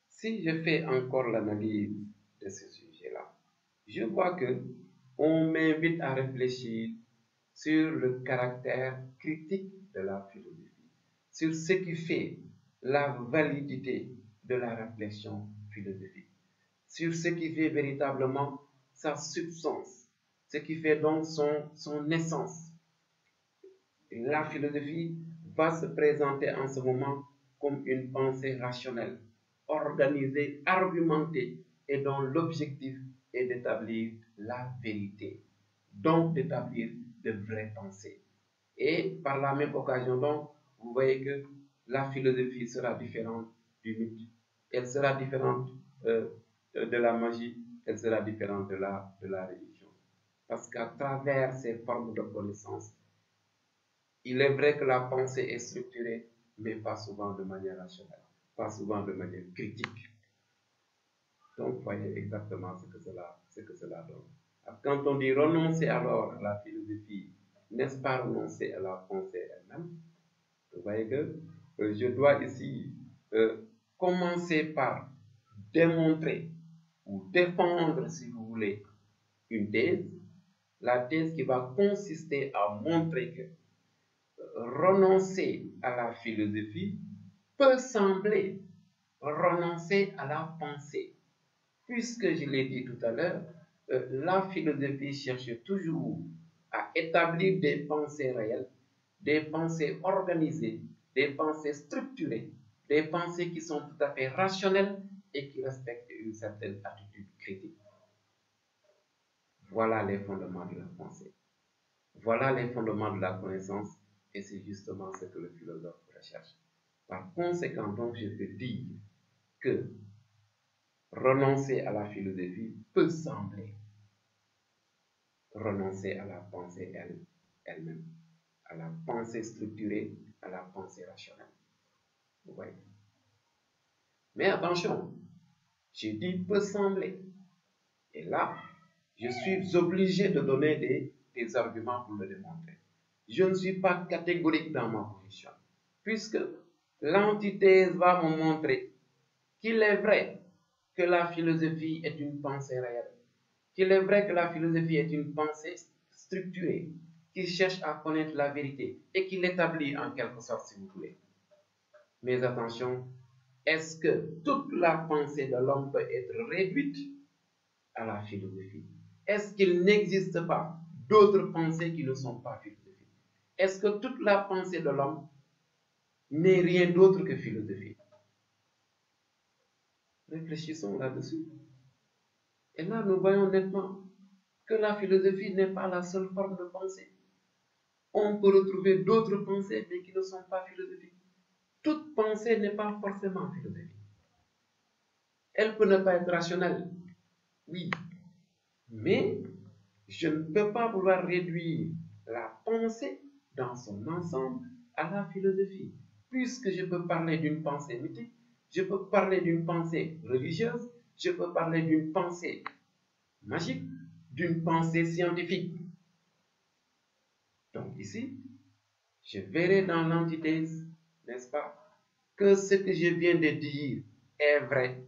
si je fais encore l'analyse de ce sujet-là, je vois que on m'invite à réfléchir sur le caractère critique de la philosophie, sur ce qui fait la validité de la réflexion philosophique, sur ce qui fait véritablement sa substance, ce qui fait donc son essence. La philosophie va se présenter en ce moment comme une pensée rationnelle, organisée, argumentée, et dont l'objectif est d'établir la vérité, donc d'établir de vraies pensées. Et par la même occasion, donc, vous voyez que la philosophie sera différente du mythe, elle sera différente de la magie, elle sera différente de la religion. Parce qu'à travers ces formes de connaissance, il est vrai que la pensée est structurée, mais pas souvent de manière rationnelle, pas souvent de manière critique. Donc, voyez exactement ce que cela donne. Quand on dit renoncer alors à la philosophie, n'est-ce pas renoncer à la pensée elle-même? Vous voyez que je dois ici commencer par démontrer ou défendre, si vous voulez, une thèse, la thèse qui va consister à montrer que renoncer à la philosophie peut sembler renoncer à la pensée. Puisque je l'ai dit tout à l'heure, la philosophie cherche toujours à établir des pensées réelles, des pensées organisées, des pensées structurées, des pensées qui sont tout à fait rationnelles et qui respectent une certaine attitude critique. Voilà les fondements de la pensée. Voilà les fondements de la connaissance et c'est justement ce que le philosophe recherche. Par conséquent, donc, je peux dire que renoncer à la philosophie peut sembler renoncer à la pensée elle-même, à la pensée structurée, à la pensée rationnelle. Vous voyez? Mais attention, j'ai dit peut sembler. Et là, je suis obligé de donner des arguments pour le démontrer. Je ne suis pas catégorique dans ma position, puisque l'antithèse va me montrer qu'il est vrai que la philosophie est une pensée réelle, qu'il est vrai que la philosophie est une pensée structurée, qui cherche à connaître la vérité et qui l'établit en quelque sorte, si vous voulez. Mais attention, est-ce que toute la pensée de l'homme peut être réduite à la philosophie? Est-ce qu'il n'existe pas d'autres pensées qui ne sont pas philosophiques? Est-ce que toute la pensée de l'homme n'est rien d'autre que philosophie? Réfléchissons là-dessus. Et là, nous voyons nettement que la philosophie n'est pas la seule forme de pensée. On peut retrouver d'autres pensées, mais qui ne sont pas philosophiques. Toute pensée n'est pas forcément philosophique. Elle peut ne pas être rationnelle, oui, mais je ne peux pas vouloir réduire la pensée dans son ensemble à la philosophie, puisque je peux parler d'une pensée mythique, je peux parler d'une pensée religieuse, je peux parler d'une pensée magique, d'une pensée scientifique. Donc ici, je verrai dans l'antithèse, n'est-ce pas, que ce que je viens de dire est vrai,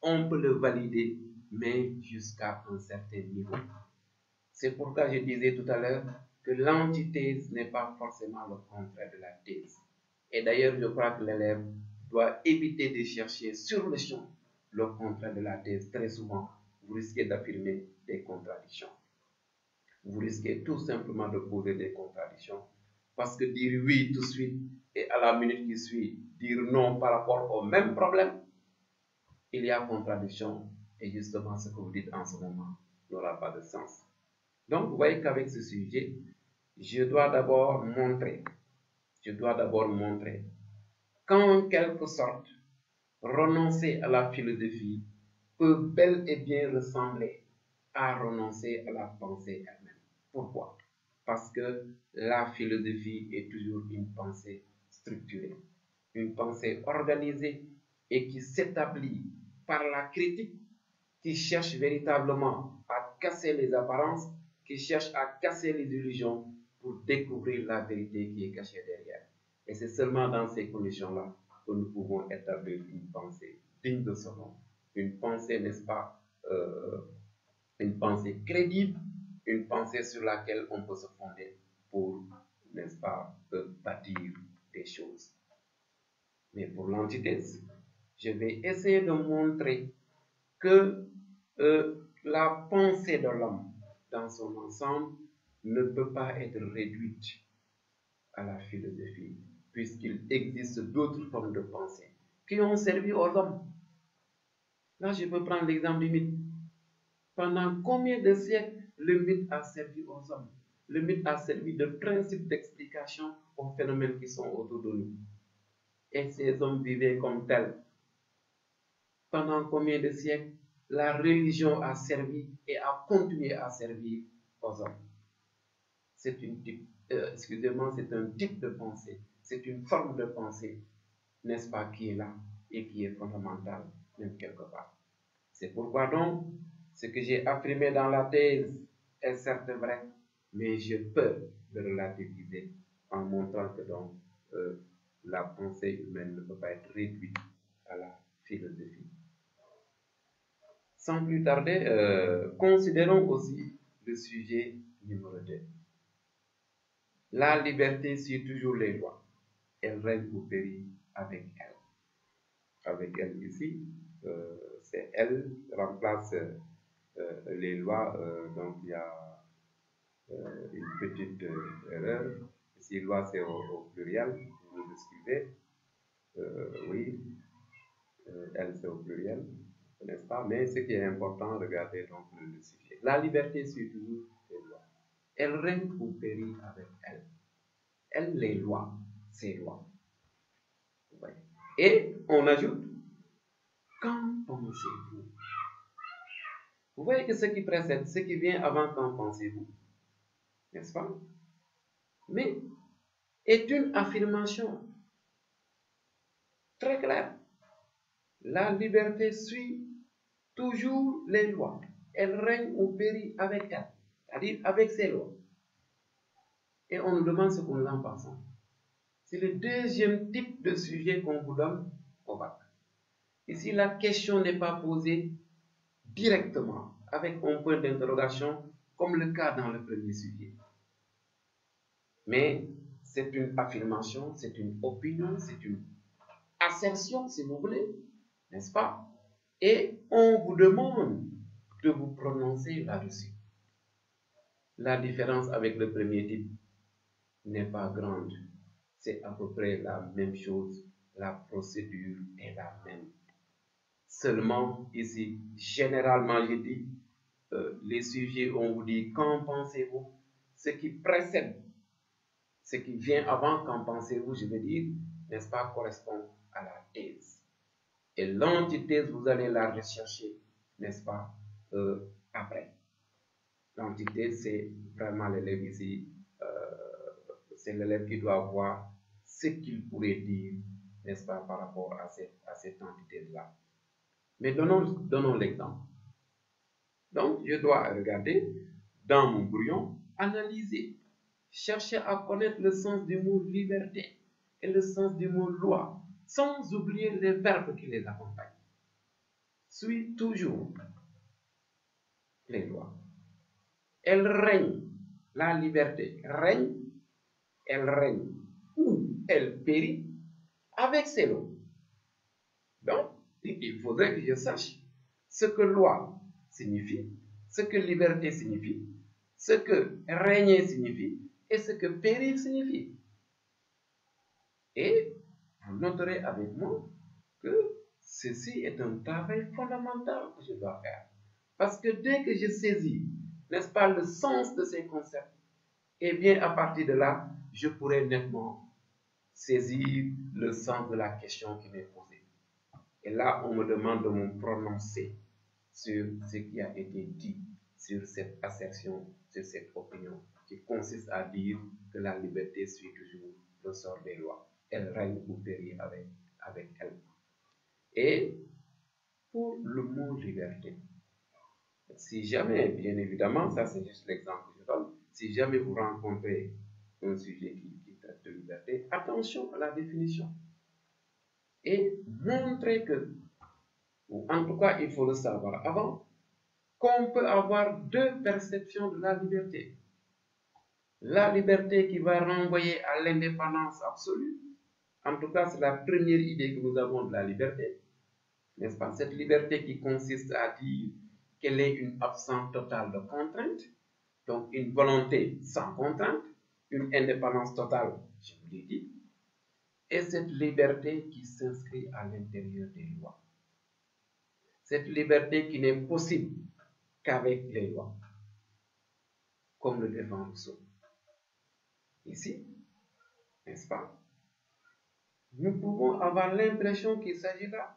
on peut le valider, mais jusqu'à un certain niveau. C'est pourquoi je disais tout à l'heure que l'antithèse n'est pas forcément le contraire de la thèse. Et d'ailleurs, je crois que l'élève doit éviter de chercher sur le champ le contraire de la thèse. Très souvent, vous risquez d'affirmer des contradictions. Vous risquez tout simplement de poser des contradictions. Parce que dire oui tout de suite et à la minute qui suit, dire non par rapport au même problème, il y a contradiction. Et justement, ce que vous dites en ce moment n'aura pas de sens. Donc, vous voyez qu'avec ce sujet, je dois d'abord montrer qu'en quelque sorte, renoncer à la philosophie peut bel et bien ressembler à renoncer à la pensée elle-même. Pourquoi? Parce que la philosophie est toujours une pensée structurée, une pensée organisée et qui s'établit par la critique, qui cherche véritablement à casser les apparences, qui cherche à casser les illusions pour découvrir la vérité qui est cachée derrière. Et c'est seulement dans ces conditions-là que nous pouvons établir une pensée digne de ce nom, une pensée, n'est-ce pas, une pensée crédible, une pensée sur laquelle on peut se fonder pour, n'est-ce pas, bâtir des choses. Mais pour l'antithèse, je vais essayer de montrer que la pensée de l'homme dans son ensemble ne peut pas être réduite à la philosophie, puisqu'il existe d'autres formes de pensée qui ont servi aux hommes. Là, je peux prendre l'exemple du mythe. Pendant combien de siècles le mythe a servi aux hommes? Le mythe a servi de principe d'explication aux phénomènes qui sont autour de nous. Et ces hommes vivaient comme tels. Pendant combien de siècles la religion a servi et a continué à servir aux hommes? C'est c'est un type de pensée, c'est une forme de pensée, n'est-ce pas, qui est là et qui est fondamentale, même quelque part. C'est pourquoi donc, ce que j'ai affirmé dans la thèse est certes vrai, mais je peux le relativiser en montrant que donc la pensée humaine ne peut pas être réduite à la philosophie. Sans plus tarder, considérons aussi le sujet numéro 2. La liberté suit toujours les lois. Elle règne ou périt avec elle. Avec elle ici, c'est elle remplace les lois, donc il y a une petite erreur. Ici, loi c'est au pluriel, vous nous excusez. Oui, elle c'est au pluriel, n'est-ce pas? Mais ce qui est important, regardez donc le sujet. La liberté suit toujours les lois. Elle règne ou périt avec elle. Elle, les lois, ces lois. Ouais. Et on ajoute, qu'en pensez-vous? Vous voyez que ce qui précède, ce qui vient avant, qu'en pensez-vous? N'est-ce pas? Mais est une affirmation très claire. La liberté suit toujours les lois. Elle règne ou périt avec elle, c'est-à-dire avec ses lois. Et on nous demande ce que nous en pensons. C'est le deuxième type de sujet qu'on vous donne au bac. Ici, la question n'est pas posée directement, avec un point d'interrogation, comme le cas dans le premier sujet. Mais c'est une affirmation, c'est une opinion, c'est une assertion, si vous voulez, n'est-ce pas? Et on vous demande de vous prononcer là-dessus. La différence avec le premier type n'est pas grande. C'est à peu près la même chose. La procédure est la même. Seulement, ici, généralement, je dis, les sujets, on vous dit, qu'en pensez-vous? Ce qui précède, ce qui vient avant, qu'en pensez-vous, je veux dire, n'est-ce pas, correspond à la thèse. Et l'antithèse, vous allez la rechercher, n'est-ce pas, après. L'antithèse, c'est vraiment l'élève ici, c'est l'élève qui doit voir ce qu'il pourrait dire, n'est-ce pas, par rapport à cette antithèse-là. Mais donnons l'exemple. Donc, je dois regarder dans mon brouillon, analyser, chercher à connaître le sens du mot liberté et le sens du mot loi, sans oublier les verbes qui les accompagnent. Suis toujours les lois. Elle règne, la liberté règne, elle règne ou elle périt avec ses lois. Donc, il faudrait que je sache ce que loi signifie, ce que liberté signifie, ce que régner signifie et ce que périr signifie. Et vous noterez avec moi que ceci est un travail fondamental que je dois faire. Parce que dès que je saisis, n'est-ce pas, le sens de ces concepts, et bien à partir de là, je pourrai nettement saisir le sens de la question qui m'est posée. Et là, on me demande de me prononcer sur ce qui a été dit, sur cette assertion, sur cette opinion, qui consiste à dire que la liberté suit toujours le sort des lois. Elle règne ou périt avec elle. Et pour le mot liberté, si jamais, bien évidemment, ça c'est juste l'exemple que je donne, si jamais vous rencontrez un sujet qui traite de liberté, attention à la définition. Et montrez que, ou en tout cas, il faut le savoir avant, qu'on peut avoir deux perceptions de la liberté. La liberté qui va renvoyer à l'indépendance absolue, en tout cas, c'est la première idée que nous avons de la liberté, n'est-ce pas? Cette liberté qui consiste à dire qu'elle est une absence totale de contrainte, donc une volonté sans contrainte, une indépendance totale, je vous l'ai dit, et cette liberté qui s'inscrit à l'intérieur des lois. Cette liberté qui n'est possible qu'avec les lois, comme le défend Rousseau. Ici, n'est-ce pas? Nous pouvons avoir l'impression qu'il s'agit là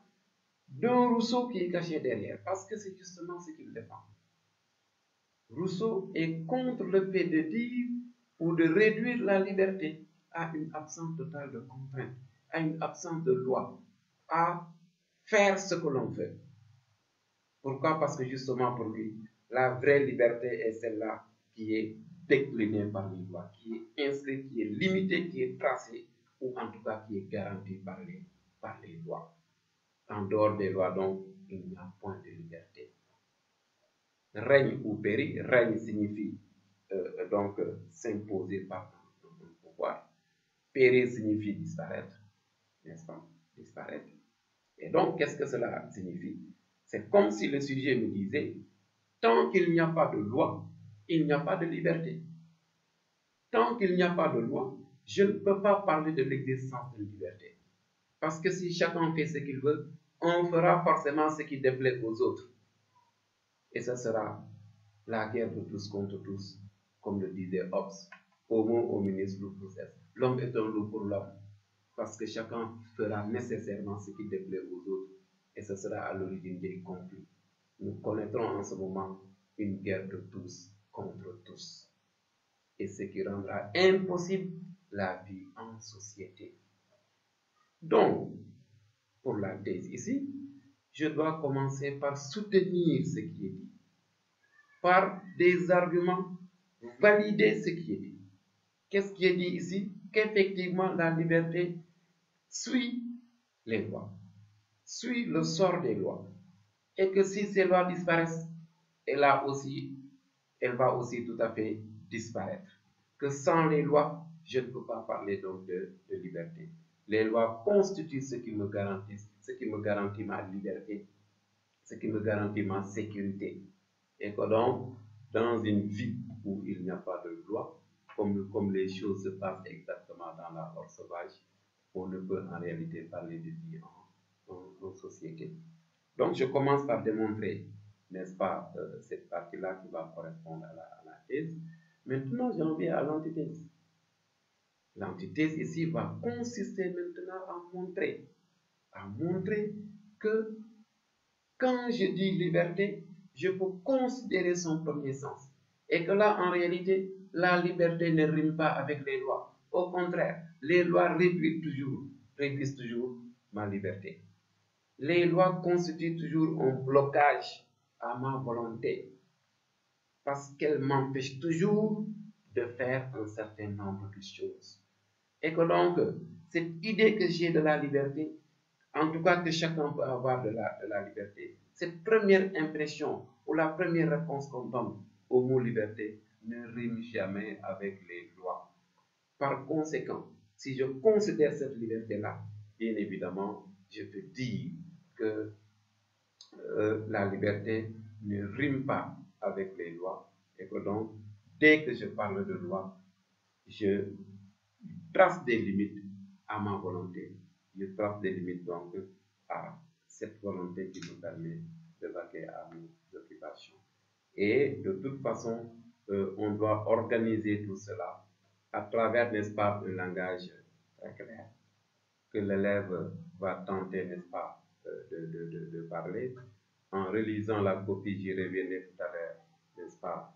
d'un Rousseau qui est caché derrière, parce que c'est justement ce qu'il défend. Rousseau est contre le fait de dire ou de réduire la liberté à une absence totale de contrainte, à une absence de loi, à faire ce que l'on veut. Pourquoi? Parce que justement pour lui, la vraie liberté est celle-là qui est déclinée par les lois, qui est inscrite, qui est limitée, qui est tracée, ou en tout cas qui est garantie par les lois. En dehors des lois, donc, il n'y a point de liberté. Règne ou périr, règne signifie donc s'imposer par un pouvoir. Périr signifie disparaître, n'est-ce pas? Disparaître. Et donc, qu'est-ce que cela signifie? C'est comme si le sujet me disait, tant qu'il n'y a pas de loi, il n'y a pas de liberté. Tant qu'il n'y a pas de loi, je ne peux pas parler de l'existence de liberté. Parce que si chacun fait ce qu'il veut, on fera forcément ce qui déplaît aux autres. Et ce sera la guerre de tous contre tous, comme le disait Hobbes. Homo hominis lupus est. L'homme est un loup pour l'homme, parce que chacun fera nécessairement ce qui déplaît aux autres, et ce sera à l'origine des conflits. Nous connaîtrons en ce moment une guerre de tous contre tous, et ce qui rendra impossible la vie en société. Donc, pour la thèse ici, je dois commencer par soutenir ce qui est dit, par des arguments, valider ce qui est dit. Qu'est-ce qui est dit ici? Qu'effectivement la liberté suit les lois, suit le sort des lois, et que si ces lois disparaissent, elle va aussi tout à fait disparaître. Que sans les lois, je ne peux pas parler donc de liberté. Les lois constituent ce qui me garantit ma liberté, ce qui me garantit ma sécurité. Et que donc, dans une vie où il n'y a pas de loi, comme les choses se passent exactement dans la horde sauvage, on ne peut en réalité parler de vie en société. Donc, je commence par démontrer, n'est-ce pas, cette partie-là qui va correspondre à la thèse. Maintenant, j'en viens à l'antithèse. L'antithèse ici va consister maintenant à montrer que quand je dis liberté, je peux considérer son premier sens. Et que là, en réalité, la liberté ne rime pas avec les lois. Au contraire, les lois réduisent toujours ma liberté. Les lois constituent toujours un blocage à ma volonté, parce qu'elles m'empêchent toujours de faire un certain nombre de choses. Et que donc, cette idée que j'ai de la liberté, en tout cas que chacun peut avoir de la liberté, cette première impression ou la première réponse qu'on donne au mot liberté ne rime jamais avec les lois. Par conséquent, si je considère cette liberté-là, bien évidemment, je peux dire que la liberté ne rime pas avec les lois, et que donc, dès que je parle de loi, je trace des limites à ma volonté. Je trace des limites donc à cette volonté qui me permet de vaquer à mes occupations. Et de toute façon, on doit organiser tout cela à travers, n'est-ce pas, un langage très clair que l'élève va tenter, n'est-ce pas, de parler. En relisant la copie, j'y reviendrai tout à l'heure, n'est-ce pas,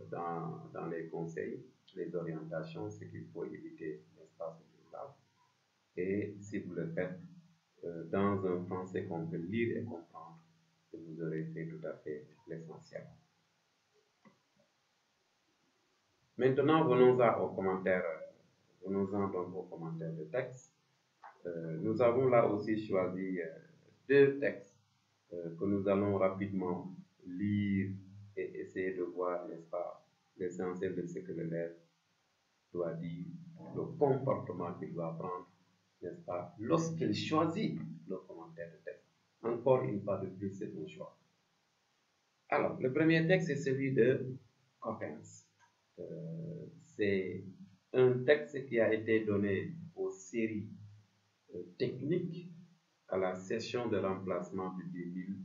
dans les conseils, les orientations, ce qu'il faut éviter, n'est-ce pas, ce truc-là. Et si vous le faites dans un français qu'on peut lire et comprendre, vous aurez fait tout à fait l'essentiel. Maintenant, venons-en aux commentaires de texte. Nous avons là aussi choisi deux textes que nous allons rapidement lire et essayer de voir, n'est-ce pas, l'essentiel de ce que l'élève doit dire, le comportement qu'il doit prendre, n'est-ce pas, lorsqu'il choisit le commentaire de texte. Encore une fois de plus, c'est un choix. Alors, le premier texte est celui de Coppens. C'est un texte qui a été donné aux séries techniques à la session de remplacement de 2018.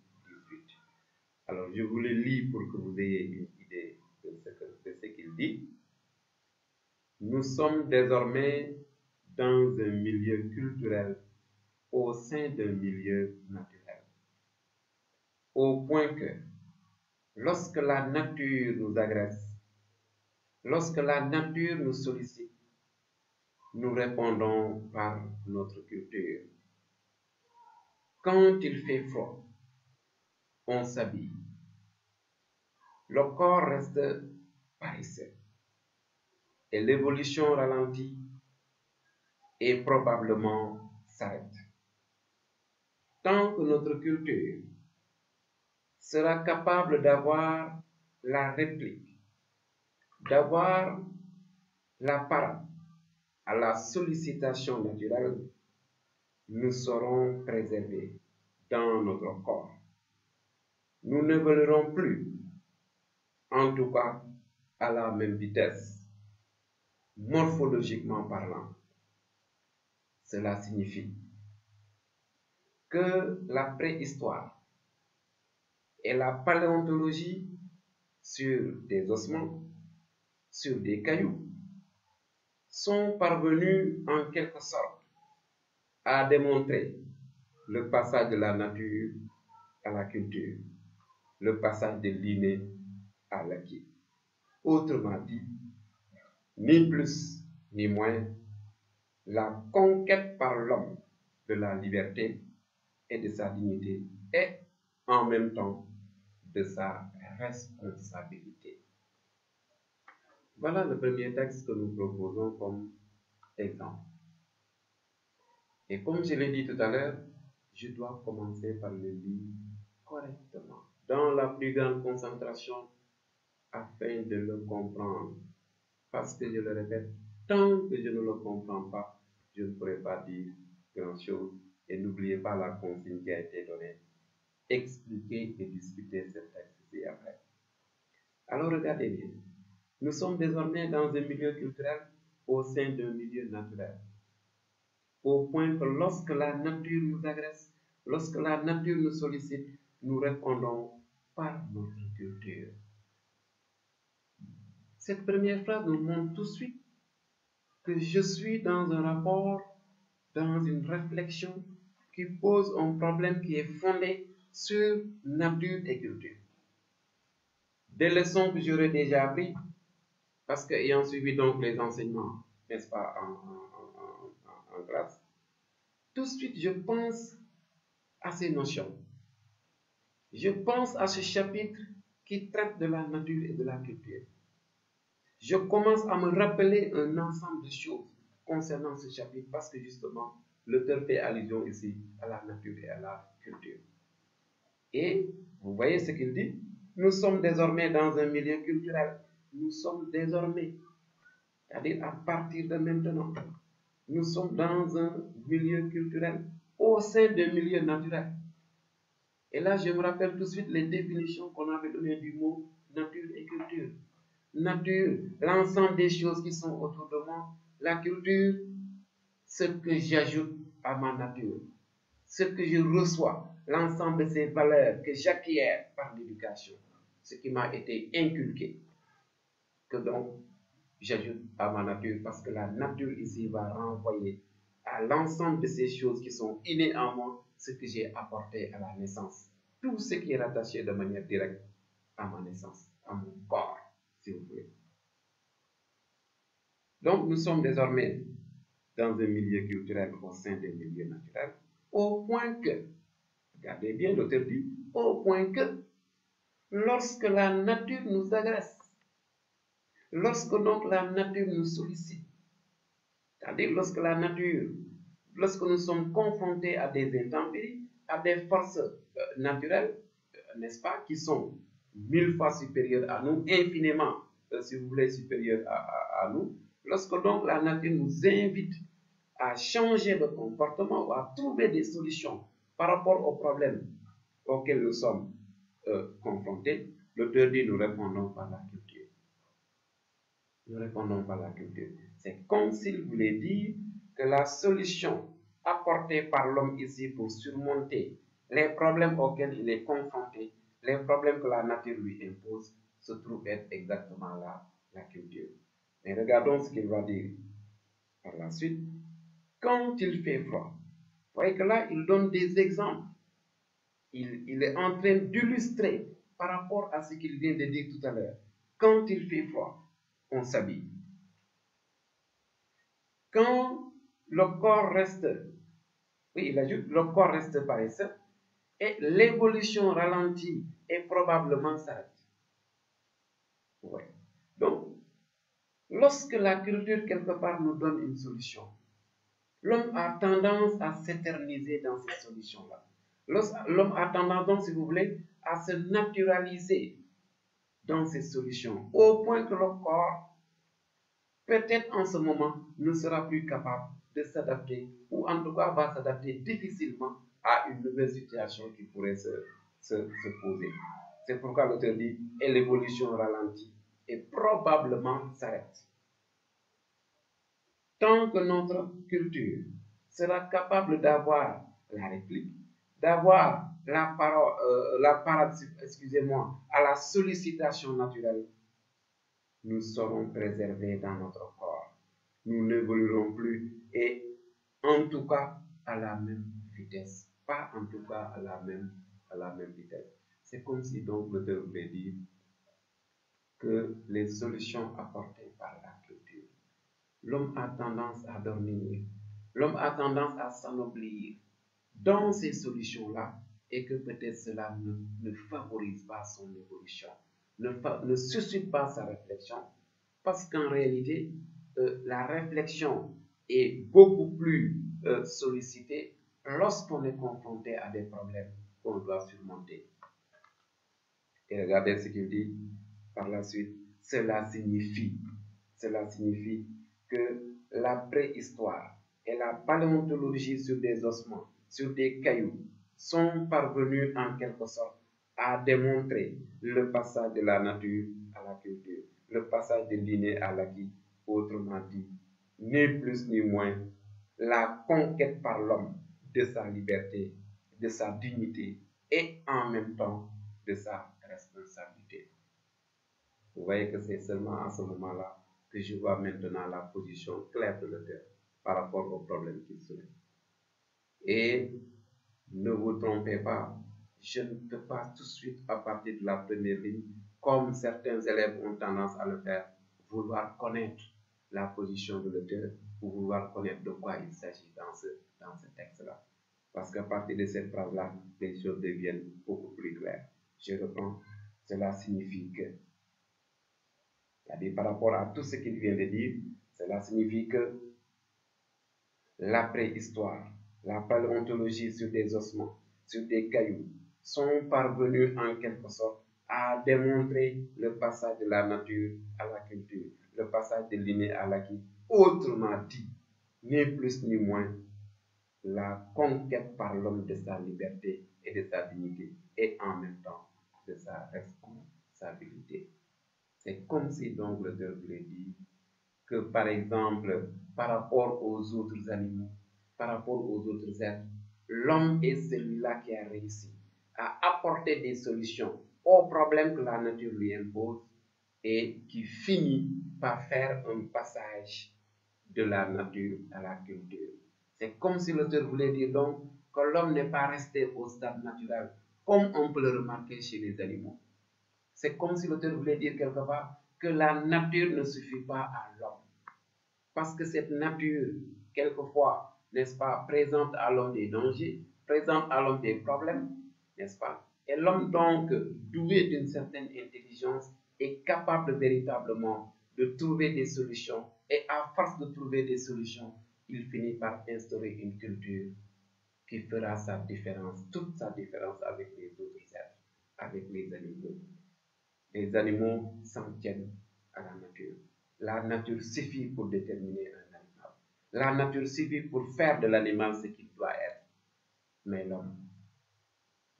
Alors, je vous le lis pour que vous ayez une idée de ce qu'il dit. Nous sommes désormais dans un milieu culturel au sein d'un milieu naturel, au point que lorsque la nature nous agresse, lorsque la nature nous sollicite, nous répondons par notre culture. Quand il fait froid, on s'habille. Le corps reste paresseux et l'évolution ralentit et probablement s'arrête. Tant que notre culture sera capable d'avoir la réplique, d'avoir la parade à la sollicitation naturelle, nous serons préservés dans notre corps. Nous ne volerons plus, en tout cas à la même vitesse, morphologiquement parlant. Cela signifie que la préhistoire et la paléontologie sur des ossements, sur des cailloux, sont parvenus en quelque sorte à démontrer le passage de la nature à la culture, le passage de l'inné à l'acquis. Autrement dit, ni plus ni moins, la conquête par l'homme de la liberté et de sa dignité et en même temps de sa responsabilité. Voilà le premier texte que nous proposons comme exemple. Et comme je l'ai dit tout à l'heure, je dois commencer par le lire correctement, dans la plus grande concentration, afin de le comprendre. Parce que je le répète, tant que je ne le comprends pas, je ne pourrai pas dire grand-chose. Et n'oubliez pas la consigne qui a été donnée. Expliquer et discuter ce texte-ci après. Alors regardez bien. Nous sommes désormais dans un milieu culturel au sein d'un milieu naturel. Au point que lorsque la nature nous agresse, lorsque la nature nous sollicite, nous répondons par notre culture. Cette première phrase nous montre tout de suite que je suis dans un rapport, dans une réflexion qui pose un problème qui est fondé sur nature et culture. Des leçons que j'aurais déjà apprises, parce qu'ayant suivi donc les enseignements, n'est-ce pas, en classe, tout de suite je pense à ces notions. Je pense à ce chapitre qui traite de la nature et de la culture. Je commence à me rappeler un ensemble de choses concernant ce chapitre parce que justement, l'auteur fait allusion ici à la nature et à la culture. Et vous voyez ce qu'il dit? Nous sommes désormais dans un milieu culturel. Nous sommes désormais, c'est-à-dire à partir de maintenant, nous sommes dans un milieu culturel au sein d'un milieu naturel. Et là, je me rappelle tout de suite les définitions qu'on avait données du mot nature et culture. Nature, l'ensemble des choses qui sont autour de moi. La culture, ce que j'ajoute à ma nature. Ce que je reçois, l'ensemble de ces valeurs que j'acquiers par l'éducation. Ce qui m'a été inculqué. Que donc, j'ajoute à ma nature parce que la nature ici va renvoyer à l'ensemble de ces choses qui sont innées en moi, ce que j'ai apporté à la naissance. Tout ce qui est rattaché de manière directe à ma naissance, à mon corps, si vous voulez. Donc, nous sommes désormais dans un milieu culturel au sein des milieux naturels, au point que, regardez bien l'auteur dit, au point que, lorsque la nature nous agresse, lorsque donc la nature nous sollicite, c'est-à-dire lorsque nous sommes confrontés à des intempéries, à des forces naturelles, n'est-ce pas, qui sont 1000 fois supérieures à nous, infiniment, si vous voulez, supérieures à nous, lorsque donc la nature nous invite à changer de comportement ou à trouver des solutions par rapport aux problèmes auxquels nous sommes confrontés, l'auteur dit, nous répondons par la culture. Nous répondons par la culture. C'est comme s'il voulait dire que la solution apportée par l'homme ici pour surmonter les problèmes auxquels il est confronté, les problèmes que la nature lui impose, se trouve être exactement là, la culture. Mais regardons ce qu'il va dire par la suite. Quand il fait froid, vous voyez que là, il donne des exemples. Il est en train d'illustrer par rapport à ce qu'il vient de dire tout à l'heure. Quand il fait froid, on s'habille. Quand le corps reste, oui, il ajoute, le corps reste paresseux et l'évolution ralentit et probablement s'arrête. Oui. Donc, lorsque la culture quelque part nous donne une solution, l'homme a tendance à s'éterniser dans cette solution-là. L'homme a tendance, donc, si vous voulez, à se naturaliser dans ces solutions, au point que le corps, peut-être en ce moment, ne sera plus capable de s'adapter, ou en tout cas va s'adapter difficilement à une nouvelle situation qui pourrait se poser. C'est pourquoi l'auteur dit, et l'évolution ralentit, et probablement s'arrête. Tant que notre culture sera capable d'avoir la réplique, d'avoir la parole, excusez-moi, à la sollicitation naturelle, nous serons préservés dans notre corps. Nous n'évoluerons plus et en tout cas à la même vitesse. Pas en tout cas à la même vitesse. C'est comme si donc l'auteur voulait dire que les solutions apportées par la culture, l'homme a tendance à dormir, l'homme a tendance à s'ennoblir dans ces solutions-là et que peut-être cela ne favorise pas son évolution, ne suscite pas sa réflexion, parce qu'en réalité, la réflexion est beaucoup plus sollicitée lorsqu'on est confronté à des problèmes qu'on doit surmonter. Et regardez ce qu'il dit par la suite. Cela signifie que la préhistoire et la paléontologie sur des ossements, sur des cailloux, sont parvenus en quelque sorte à démontrer le passage de la nature à la culture, le passage de l'inné à l'acquis, autrement dit, ni plus ni moins, la conquête par l'homme de sa liberté, de sa dignité et en même temps de sa responsabilité. Vous voyez que c'est seulement à ce moment-là que je vois maintenant la position claire de l'auteur par rapport au problème qu'il soulève. Et ne vous trompez pas, je ne peux pas tout de suite, à partir de la première ligne, comme certains élèves ont tendance à le faire, vouloir connaître la position de l'auteur ou vouloir connaître de quoi il s'agit dans ce texte-là. Parce qu'à partir de cette phrase-là, les choses deviennent beaucoup plus claires. Je reprends, cela signifie que, c'est-à-dire par rapport à tout ce qu'il vient de dire, cela signifie que la préhistoire, la paléontologie sur des ossements, sur des cailloux, sont parvenus en quelque sorte à démontrer le passage de la nature à la culture, le passage de l'inné à l'acquis. Autrement dit, ni plus ni moins, la conquête par l'homme de sa liberté et de sa dignité et en même temps de sa responsabilité. C'est comme si donc l'auteur voulait dire que, par exemple, par rapport aux autres animaux, par rapport aux autres êtres, l'homme est celui-là qui a réussi à apporter des solutions aux problèmes que la nature lui impose et qui finit par faire un passage de la nature à la culture. C'est comme si l'auteur voulait dire donc que l'homme n'est pas resté au stade naturel, comme on peut le remarquer chez les animaux. C'est comme si l'auteur voulait dire quelque part que la nature ne suffit pas à l'homme. Parce que cette nature, quelquefois, n'est-ce pas, présente à l'homme des dangers, présente à l'homme des problèmes, n'est-ce pas? Et l'homme, donc, doué d'une certaine intelligence, est capable véritablement de trouver des solutions. Et à force de trouver des solutions, il finit par instaurer une culture qui fera sa différence, toute sa différence avec les autres êtres, avec les animaux. Les animaux s'en tiennent à la nature. La nature suffit pour déterminer un animal. La nature suffit pour faire de l'animal ce qu'il doit être. Mais l'homme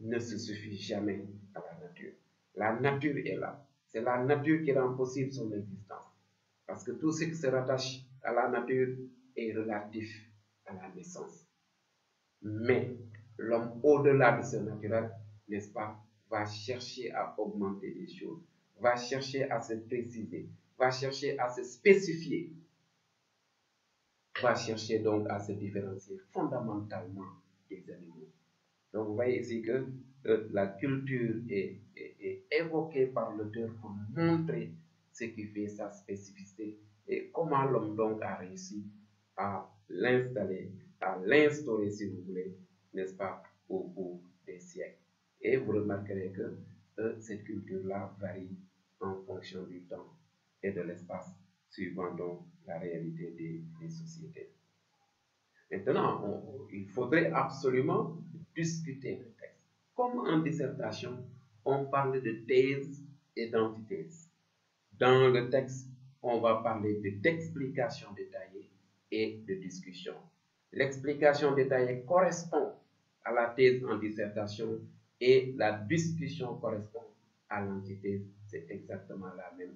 ne se suffit jamais à la nature. La nature est là. C'est la nature qui rend possible son existence. Parce que tout ce qui se rattache à la nature est relatif à la naissance. Mais l'homme, au-delà de ce naturel, n'est-ce pas, va chercher à augmenter les choses, va chercher à se préciser, va chercher à se spécifier, va chercher donc à se différencier fondamentalement des animaux. Donc vous voyez ici que la culture est évoquée par l'auteur pour montrer ce qui fait sa spécificité et comment l'homme donc a réussi à l'installer, à l'instaurer si vous voulez, n'est-ce pas, au cours des siècles. Et vous remarquerez que cette culture-là varie en fonction du temps et de l'espace, suivant donc la réalité des sociétés. Maintenant, il faudrait absolument discuter le texte. Comme en dissertation, on parle de thèse et d'antithèse. Dans le texte, on va parler d'explication détaillée et de discussion. L'explication détaillée correspond à la thèse en dissertation et la discussion correspond à l'antithèse. C'est exactement la même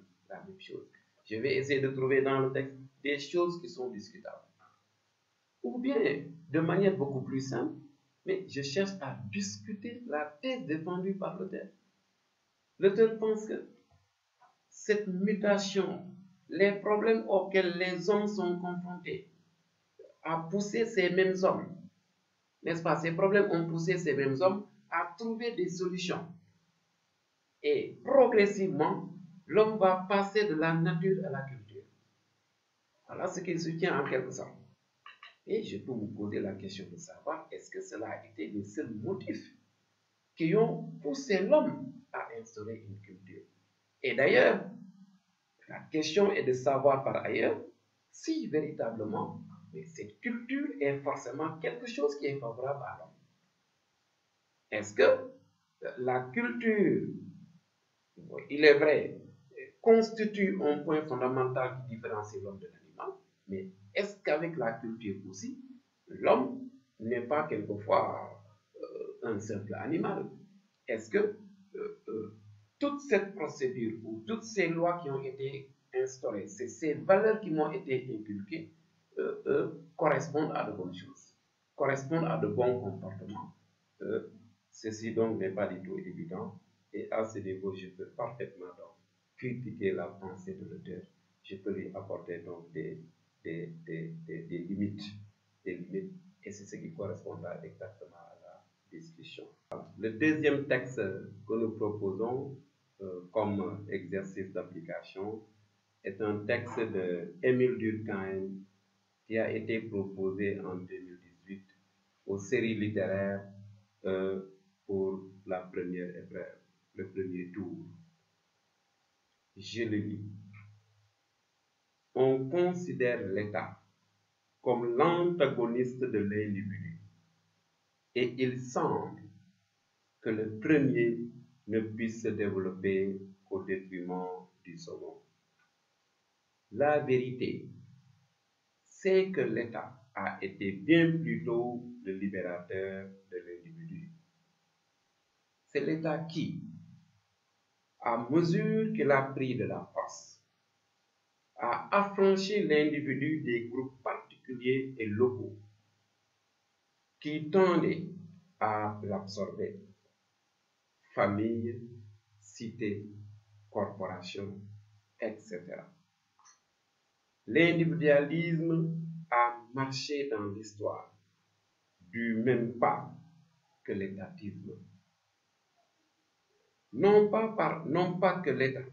chose. Je vais essayer de trouver dans le texte des choses qui sont discutables ou bien de manière beaucoup plus simple, mais je cherche à discuter la thèse défendue par l'auteur. L'auteur pense que cette mutation, les problèmes auxquels les hommes sont confrontés, a poussé ces mêmes hommes, n'est-ce pas? Ces problèmes ont poussé ces mêmes hommes à trouver des solutions. Et progressivement, l'homme va passer de la nature à la culture. Voilà ce qu'il soutient en quelque sorte. Et je peux vous poser la question de savoir, est-ce que cela a été les seuls motifs qui ont poussé l'homme à instaurer une culture? Et d'ailleurs, la question est de savoir par ailleurs si véritablement cette culture est forcément quelque chose qui est favorable à l'homme. Est-ce que la culture, il est vrai, constitue un point fondamental qui différencie l'homme de l'animal, mais est-ce qu'avec la culture aussi, l'homme n'est pas quelquefois un simple animal? Est-ce que toute cette procédure ou toutes ces lois qui ont été instaurées, ces valeurs qui m'ont été inculquées, correspondent à de bonnes choses, correspondent à de bons comportements? Ceci donc n'est pas du tout évident, et à ce niveau, je peux parfaitement donc critiquer la pensée de l'auteur. Je peux lui apporter donc des limites, et c'est ce qui correspondra exactement à la discussion. Le deuxième texte que nous proposons comme exercice d'application est un texte de Émile Durkheim qui a été proposé en 2018 aux séries littéraires pour la première épreuve, le premier tour. Je le lis. On considère l'État comme l'antagoniste de l'individu, et il semble que le premier ne puisse se développer qu'au détriment du second. La vérité, c'est que l'État a été bien plutôt le libérateur de l'individu. C'est l'État qui, à mesure qu'il a pris de la force, a affranchi l'individu des groupes particuliers et locaux qui tendaient à l'absorber. Famille, cité, corporation, etc. L'individualisme a marché dans l'histoire du même pas que l'étatisme. Non pas que l'État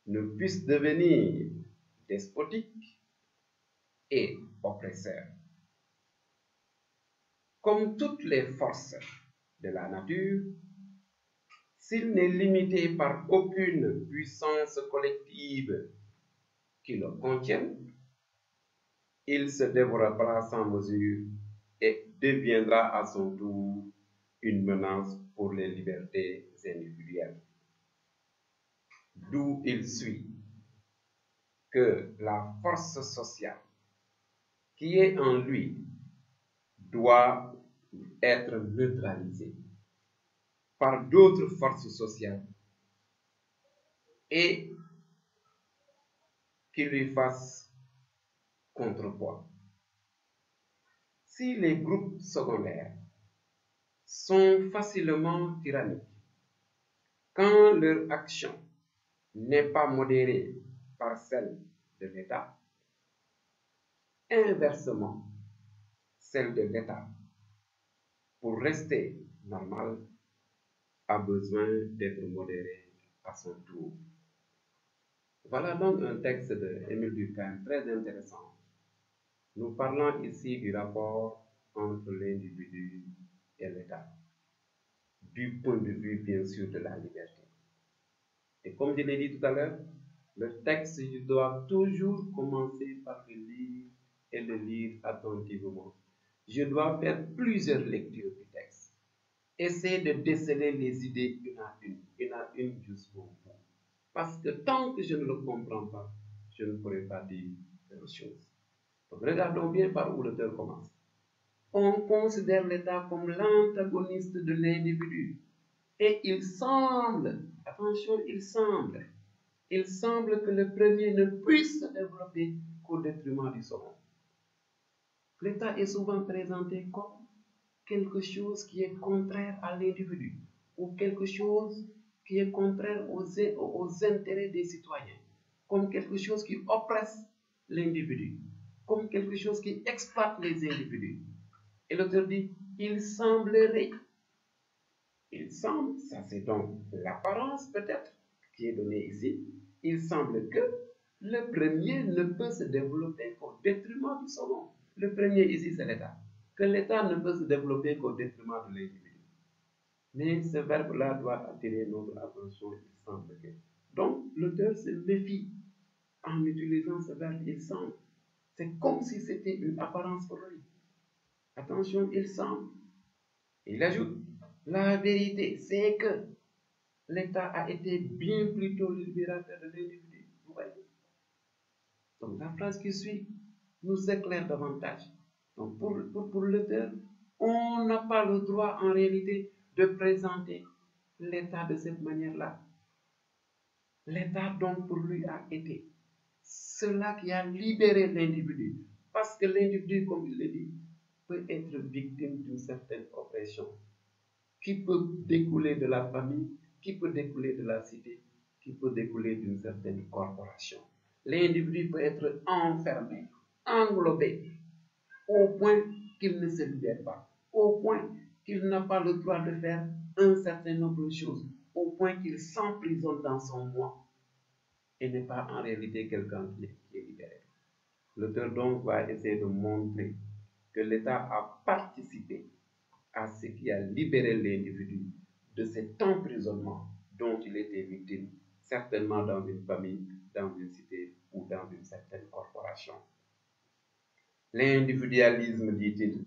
ne puisse devenir despotique et oppresseur. Comme toutes les forces de la nature, s'il n'est limité par aucune puissance collective qui le contienne, il se développera sans mesure et deviendra à son tour une menace pour les libertés individuelles. D'où il suit que la force sociale qui est en lui doit être neutralisée par d'autres forces sociales et qui lui fassent contrepoids. Si les groupes secondaires sont facilement tyranniques, quand leur action n'est pas modérée par celle de l'État, inversement, celle de l'État, pour rester normale, a besoin d'être modérée à son tour. Voilà donc un texte d'Émile Durkheim très intéressant. Nous parlons ici du rapport entre l'individu et l'État, du point de vue bien sûr de la liberté. Et comme je l'ai dit tout à l'heure, le texte, je dois toujours commencer par le lire et le lire attentivement. Je dois faire plusieurs lectures du texte. Essayer de déceler les idées une à une jusqu'au bout. Parce que tant que je ne le comprends pas, je ne pourrai pas dire grand chose. Donc regardons bien par où l'auteur commence. On considère l'État comme l'antagoniste de l'individu. Et il semble, attention, il semble que le premier ne puisse se développer qu'au détriment du second. l'État est souvent présenté comme quelque chose qui est contraire à l'individu ou quelque chose qui est contraire aux intérêts des citoyens, comme quelque chose qui oppresse l'individu, comme quelque chose qui exploite les individus. Et l'auteur dit, il semble, ça c'est donc l'apparence peut-être qui est donnée ici, il semble que le premier ne peut se développer qu'au détriment du second. Le premier ici c'est l'État. Que l'État ne peut se développer qu'au détriment de l'individu. Mais ce verbe-là doit attirer notre attention, il semble que. Donc l'auteur se méfie en utilisant ce verbe, il semble. C'est comme si c'était une apparence pour lui. Attention, il semble. Il ajoute, la vérité, c'est que l'État a été bien plutôt le libérateur de l'individu. Vous voyez? Donc la phrase qui suit nous éclaire davantage. Donc pour l'auteur, on n'a pas le droit en réalité de présenter l'État de cette manière-là. L'État donc pour lui a été cela qui a libéré l'individu. Parce que l'individu, comme il le dit, peut être victime d'une certaine oppression qui peut découler de la famille, qui peut découler de la cité, qui peut découler d'une certaine corporation. L'individu peut être enfermé, englobé, au point qu'il ne se libère pas, au point qu'il n'a pas le droit de faire un certain nombre de choses, au point qu'il s'emprisonne dans son moi et n'est pas en réalité quelqu'un qui est libéré. L'auteur donc va essayer de montrer que l'État a participé à ce qui a libéré l'individu de cet emprisonnement dont il était victime, certainement dans une famille, dans une cité ou dans une certaine corporation. L'individualisme, dit-il,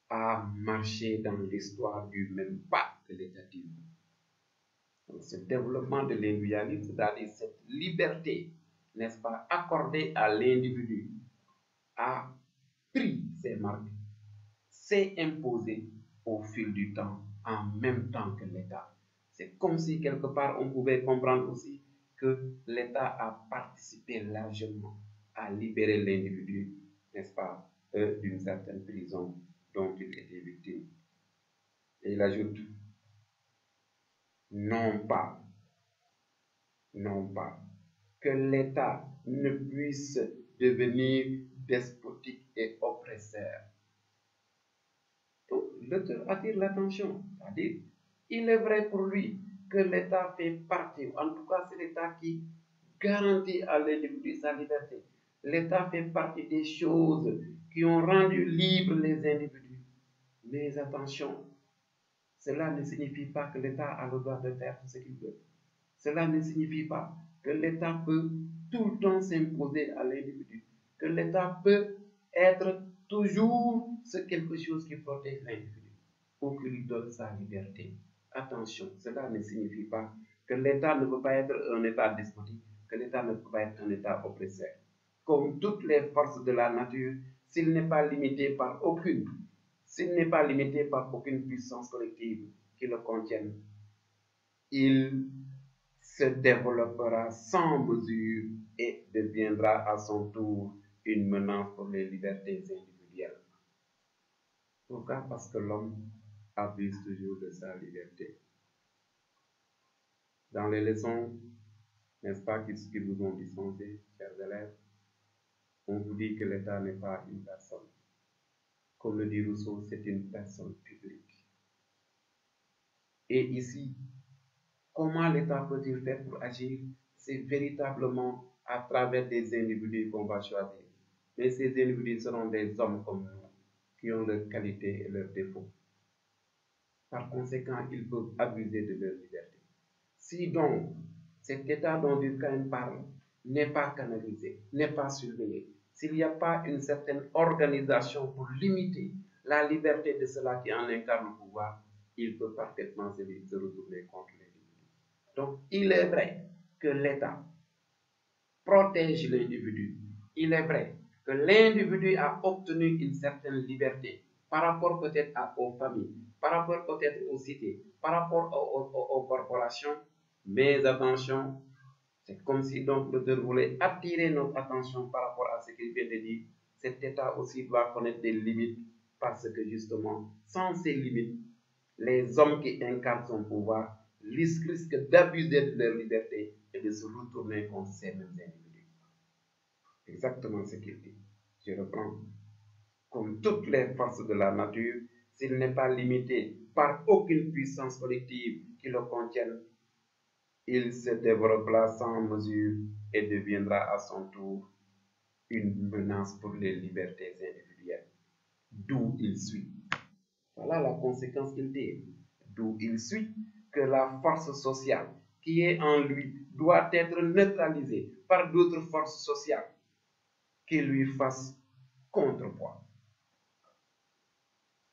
a marché dans l'histoire du même pas que l'étatisme. Donc, ce développement de l'individualisme, c'est-à-dire cette liberté, n'est-ce pas, accordée à l'individu, a pris ses marques, s'est imposé au fil du temps, en même temps que l'État. C'est comme si quelque part on pouvait comprendre aussi que l'État a participé largement à libérer l'individu, n'est-ce pas, d'une certaine prison dont il était victime. Et il ajoute, non pas que l'État ne puisse devenir despotique et oppresseur. Donc, l'auteur attire l'attention, c'est-à-dire, il est vrai pour lui que l'État fait partie, en tout cas c'est l'État qui garantit à l'individu sa liberté. L'État fait partie des choses qui ont rendu libres les individus. Mais attention, cela ne signifie pas que l'État a le droit de faire tout ce qu'il veut. Cela ne signifie pas que l'État peut tout le temps s'imposer à l'individu, que l'État peut être toujours quelque chose qui protège l'individu ou qui lui donne sa liberté. Attention, cela ne signifie pas que l'État ne peut pas être un État despotique, que l'État ne peut pas être un État oppresseur. Comme toutes les forces de la nature, s'il n'est pas limité par aucune puissance collective qui le contienne, il se développera sans mesure et deviendra à son tour une menace pour les libertés individuelles. Pourquoi? Parce que l'homme abuse toujours de sa liberté. Dans les leçons, n'est-ce pas, qui vous ont dispensé, chers élèves, on vous dit que l'État n'est pas une personne. Comme le dit Rousseau, c'est une personne publique. Et ici, comment l'État peut-il faire pour agir? C'est véritablement à travers des individus qu'on va choisir. Mais ces individus seront des hommes comme nous, qui ont leurs qualités et leurs défauts. Par conséquent, ils peuvent abuser de leur liberté. Si donc cet État dont Durkheim parle n'est pas canalisé, n'est pas surveillé, s'il n'y a pas une certaine organisation pour limiter la liberté de ceux-là qui en incarnent le pouvoir, il peut parfaitement se retourner contre l'individu. Donc, il est vrai que l'État protège l'individu. Il est vrai que l'individu a obtenu une certaine liberté par rapport peut-être aux familles, par rapport peut-être aux cités, par rapport aux corporations, mais attention, c'est comme si donc l'auteur voulait attirer notre attention par rapport à ce qu'il vient de dire, cet État aussi doit connaître des limites parce que justement, sans ces limites, les hommes qui incarnent son pouvoir risquent d'abuser de leur liberté et de se retourner contre ces mêmes individus. Exactement ce qu'il dit. Je reprends. Comme toutes les forces de la nature, s'il n'est pas limité par aucune puissance collective qui le contienne, il se développera sans mesure et deviendra à son tour une menace pour les libertés individuelles. D'où il suit. Voilà la conséquence qu'il tire. D'où il suit que la force sociale qui est en lui doit être neutralisée par d'autres forces sociales qui lui fassent contrepoids.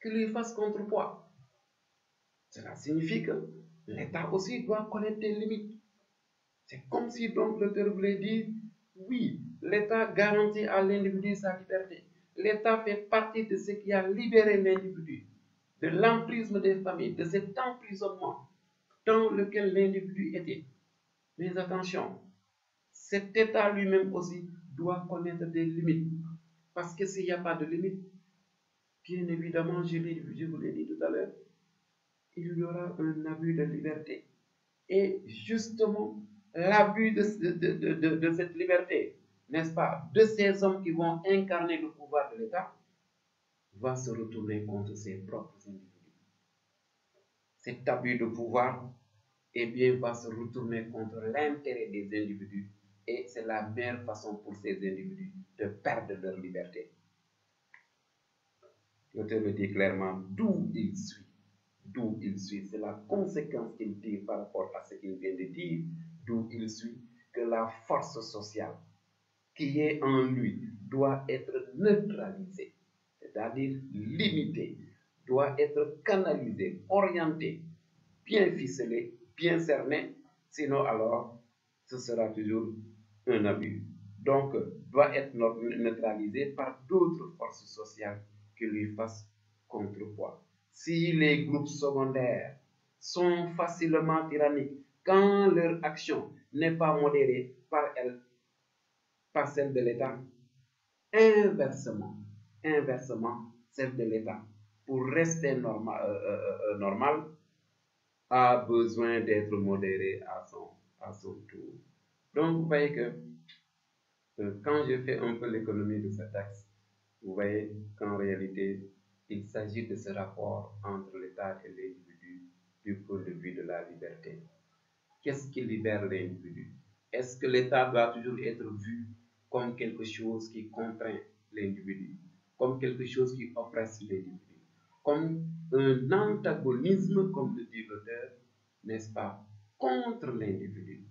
Qui lui fassent contrepoids. Cela signifie que l'État aussi doit connaître des limites. C'est comme si donc l'auteur voulait dire, oui, l'État garantit à l'individu sa liberté. L'État fait partie de ce qui a libéré l'individu de l'emprisme des familles, de cet emprisonnement dans lequel l'individu était. Mais attention, cet État lui-même aussi doit connaître des limites. Parce que s'il n'y a pas de limite, bien évidemment, je vous l'ai dit tout à l'heure, il y aura un abus de liberté. Et justement, l'abus de cette liberté, n'est-ce pas, de ces hommes qui vont incarner le pouvoir de l'État, va se retourner contre ses propres individus. Cet abus de pouvoir, eh bien, va se retourner contre l'intérêt des individus. Et c'est la meilleure façon pour ces individus de perdre leur liberté. L'auteur le dit clairement, d'où il suit. D'où il suit. C'est la conséquence qu'il tire par rapport à ce qu'il vient de dire. D'où il suit que la force sociale qui est en lui doit être neutralisée, c'est-à-dire limitée, doit être canalisée, orientée, bien ficelée, bien cernée, sinon alors ce sera toujours un abus. Donc, doit être neutralisée par d'autres forces sociales qui lui fassent contrepoids. Si les groupes secondaires sont facilement tyranniques, quand leur action n'est pas modérée par celle de l'État, inversement, celle de l'État, pour rester normal, a besoin d'être modérée à son tour. Donc, vous voyez que quand je fais un peu l'économie de ce texte, vous voyez qu'en réalité, il s'agit de ce rapport entre l'État et l'individu du point de vue de la liberté. Qu'est-ce qui libère l'individu? Est-ce que l'État doit toujours être vu comme quelque chose qui contraint l'individu, comme quelque chose qui oppresse l'individu, comme un antagonisme, comme le dit l'auteur, n'est-ce pas, contre l'individu?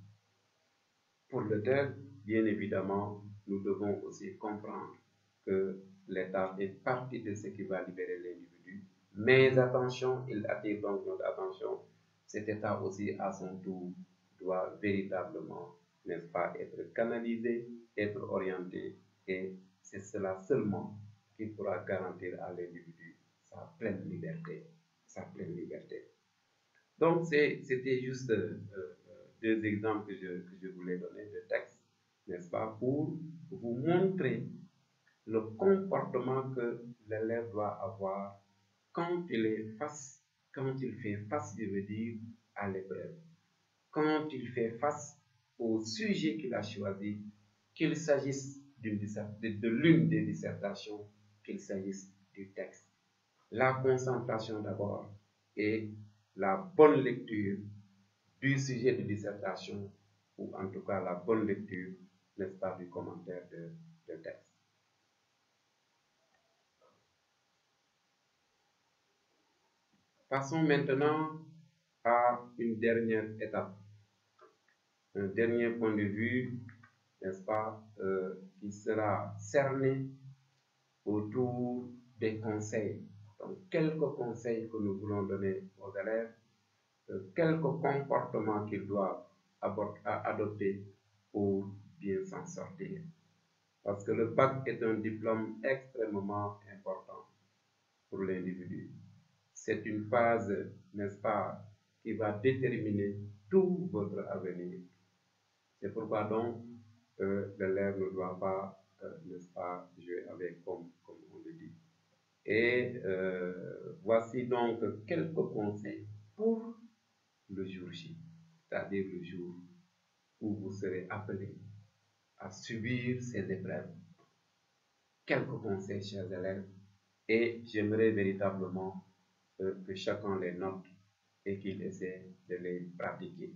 Pour l'auteur, bien évidemment, nous devons aussi comprendre que l'État est partie de ce qui va libérer l'individu. Mais attention, il attire donc notre attention, cet État aussi à son tour doit véritablement, n'est-ce pas, être canalisé, être orienté, et c'est cela seulement qui pourra garantir à l'individu sa pleine liberté, sa pleine liberté. Donc, c'était juste deux exemples que je voulais donner de textes, n'est-ce pas, pour vous montrer le comportement que l'élève doit avoir quand il fait face, je veux dire, à l'épreuve, quand il fait face au sujet qu'il a choisi, qu'il s'agisse de l'une des dissertations, qu'il s'agisse du texte. La concentration d'abord et la bonne lecture du sujet de dissertation, ou en tout cas la bonne lecture, n'est-ce pas, du commentaire de texte. Passons maintenant à une dernière étape, un dernier point de vue, n'est-ce pas, qui sera cerné autour des conseils. Donc, quelques conseils que nous voulons donner aux élèves, quelques comportements qu'ils doivent adopter pour bien s'en sortir. Parce que le bac est un diplôme extrêmement important pour l'individu. C'est une phase, n'est-ce pas, qui va déterminer tout votre avenir. C'est pourquoi donc l'élève ne doit pas n'est-ce pas, jouer avec, comme on le dit. Et voici donc quelques conseils pour le jour J, c'est-à-dire le jour où vous serez appelé à subir ces épreuves. Quelques conseils, chers élèves, et j'aimerais véritablement que chacun les note et qu'il essaie de les pratiquer.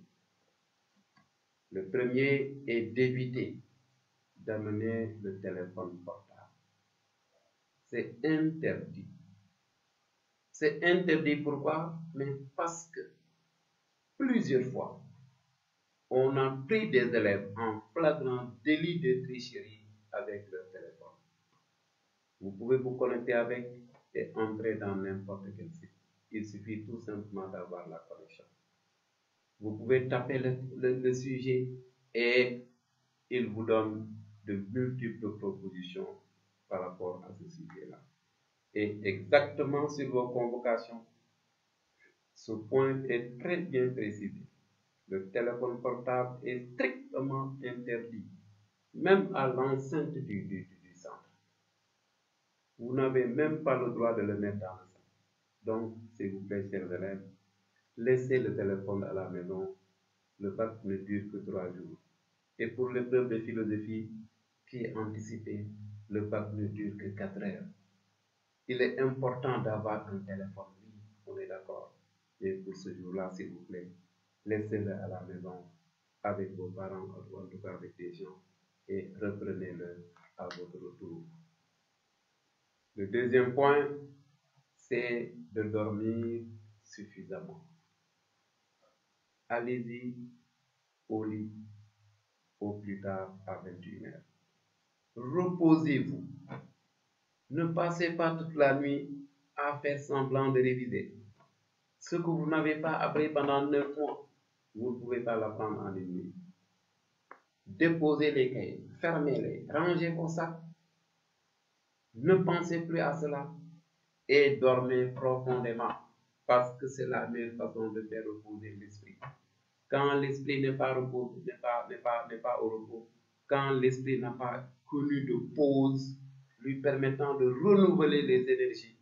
Le premier est d'éviter d'amener le téléphone portable. C'est interdit. C'est interdit pourquoi? Mais parce que plusieurs fois, on a pris des élèves en flagrant délit de tricherie avec leur téléphone. Vous pouvez vous connecter avec et entrer dans n'importe quel site. Il suffit tout simplement d'avoir la connexion. Vous pouvez taper le sujet et il vous donne de multiples propositions par rapport à ce sujet-là. Et exactement sur vos convocations, ce point est très bien précisé. Le téléphone portable est strictement interdit, même à l'enceinte du centre. Vous n'avez même pas le droit de le mettre dans le centre. Donc, s'il vous plaît, chers élèves, laissez le téléphone à la maison. Le bac ne dure que 3 jours. Et pour l'épreuve de philosophie qui est anticipée, le bac ne dure que 4 heures. Il est important d'avoir un téléphone, oui, on est d'accord. Mais pour ce jour-là, s'il vous plaît, laissez-le à la maison avec vos parents, ou en tout cas avec des gens, et reprenez-le à votre retour. Le deuxième point, c'est de dormir suffisamment. Allez-y au lit au plus tard à 21h. Reposez-vous. Ne passez pas toute la nuit à faire semblant de réviser. Ce que vous n'avez pas appris pendant 9 mois, vous ne pouvez pas l'apprendre en une nuit. Déposez les cahiers, fermez-les, rangez vos sacs. Ne pensez plus à cela et dormez profondément parce que c'est la meilleure façon de faire reposer l'esprit. Quand l'esprit n'est pas au repos, quand l'esprit n'a pas connu de pause lui permettant de renouveler les énergies,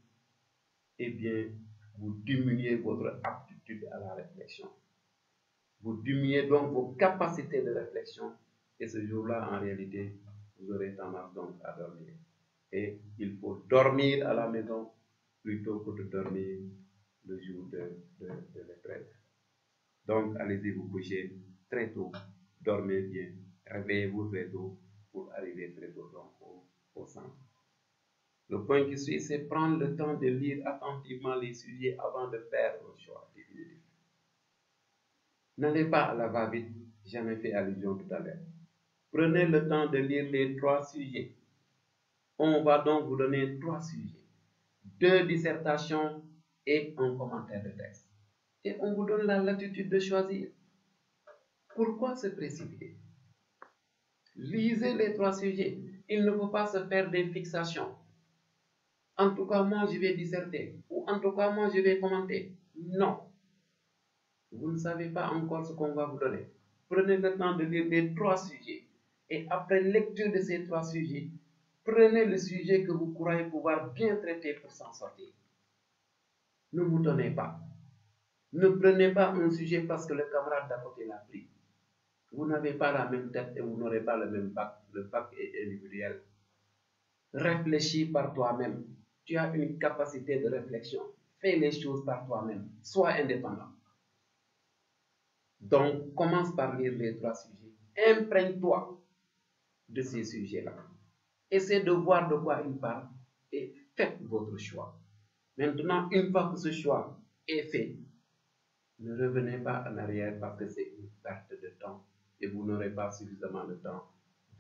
eh bien, vous diminuez votre aptitude à la réflexion. Vous diminuez donc vos capacités de réflexion et ce jour-là, en réalité, vous aurez tendance donc à dormir. Et il faut dormir à la maison plutôt que de dormir le jour de l'épreuve. Donc, allez-y vous coucher très tôt, dormez bien, réveillez-vous très tôt pour arriver très tôt donc au centre. Le point qui suit, c'est prendre le temps de lire attentivement les sujets avant de faire un choix définitif. N'allez pas à la va-vite, j'en ai fait allusion tout à l'heure. Prenez le temps de lire les 3 sujets. On va donc vous donner 3 sujets, 2 dissertations et un commentaire de texte. Et on vous donne la latitude de choisir. Pourquoi se précipiter? Lisez les 3 sujets. Il ne faut pas se faire des fixations. En tout cas, moi, je vais disserter. Ou en tout cas, moi, je vais commenter. Non. Vous ne savez pas encore ce qu'on va vous donner. Prenez le temps de lire les 3 sujets. Et après lecture de ces 3 sujets, prenez le sujet que vous croyez pouvoir bien traiter pour s'en sortir. Ne vous donnez pas. Ne prenez pas un sujet parce que le camarade d'à côté l'a pris. Vous n'avez pas la même tête et vous n'aurez pas le même bac. Le bac est individuel. Réfléchis par toi-même. Tu as une capacité de réflexion. Fais les choses par toi-même. Sois indépendant. Donc, commence par lire les 3 sujets. Imprègne-toi de ces sujets-là. Essayez de voir de quoi ils parlent et faites votre choix. Maintenant, une fois que ce choix est fait, ne revenez pas en arrière parce que c'est une perte de temps et vous n'aurez pas suffisamment de temps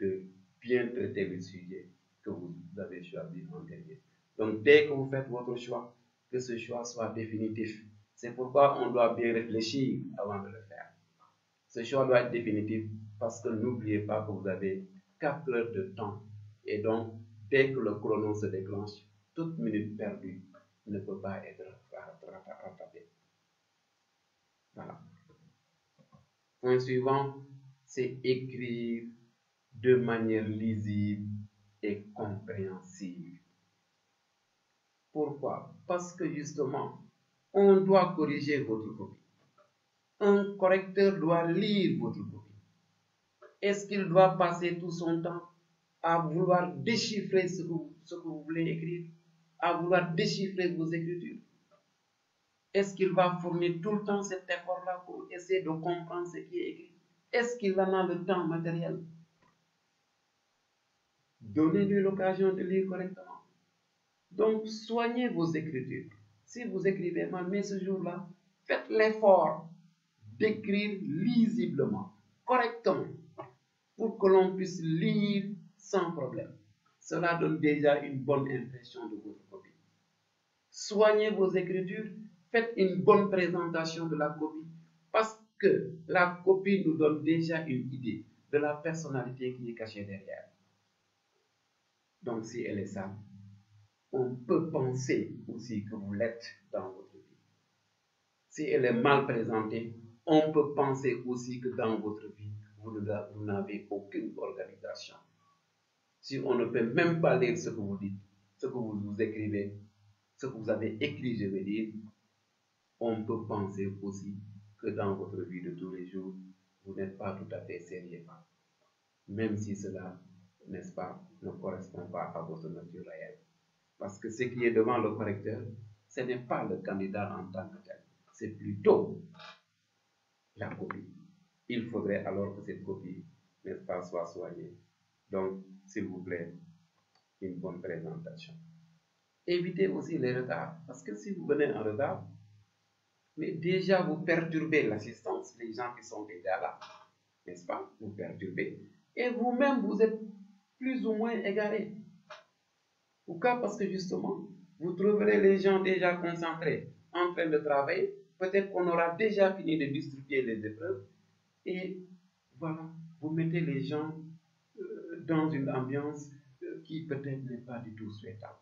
de bien traiter le sujet que vous avez choisi en dernier. Donc, dès que vous faites votre choix, que ce choix soit définitif. C'est pourquoi on doit bien réfléchir avant de le faire. Ce choix doit être définitif parce que n'oubliez pas que vous avez 4 heures de temps. Et donc, dès que le chrono se déclenche, toute minute perdue ne peut pas être rattrapée. Voilà. Point suivant, c'est écrire de manière lisible et compréhensible. Pourquoi? Parce que justement, on doit corriger votre copie. Un correcteur doit lire votre copie. Est-ce qu'il doit passer tout son temps à vouloir déchiffrer ce que vous voulez écrire, à vouloir déchiffrer vos écritures? Est-ce qu'il va fournir tout le temps cet effort-là pour essayer de comprendre ce qui est écrit? Est-ce qu'il en a le temps matériel? Donnez-lui l'occasion de lire correctement. Donc, soignez vos écritures. Si vous écrivez mal, mais ce jour-là, faites l'effort d'écrire lisiblement, correctement, pour que l'on puisse lire sans problème. Cela donne déjà une bonne impression de votre copie. Soignez vos écritures, faites une bonne présentation de la copie, parce que la copie nous donne déjà une idée de la personnalité qui est cachée derrière. Donc, si elle est sale, on peut penser aussi que vous l'êtes dans votre vie. Si elle est mal présentée, on peut penser aussi que dans votre vie, vous n'avez aucune organisation. Si on ne peut même pas lire ce que vous dites, ce que vous écrivez, ce que vous avez écrit, je veux dire, on peut penser aussi que dans votre vie de tous les jours, vous n'êtes pas tout à fait sérieux. Même si cela, n'est-ce pas, ne correspond pas à votre nature réelle. Parce que ce qui est devant le correcteur, ce n'est pas le candidat en tant que tel, c'est plutôt la copie. Il faudrait alors que cette copie, n'est-ce pas, soit soignée. Donc, s'il vous plaît, une bonne présentation. Évitez aussi les retards, parce que si vous venez en retard, mais déjà vous perturbez l'assistance, les gens qui sont déjà là, n'est-ce pas, vous perturbez, et vous-même vous êtes plus ou moins égaré. Pourquoi? Parce que justement, vous trouverez les gens déjà concentrés, en train de travailler, peut-être qu'on aura déjà fini de distribuer les épreuves, et voilà, vous mettez les gens dans une ambiance qui peut-être n'est pas du tout souhaitable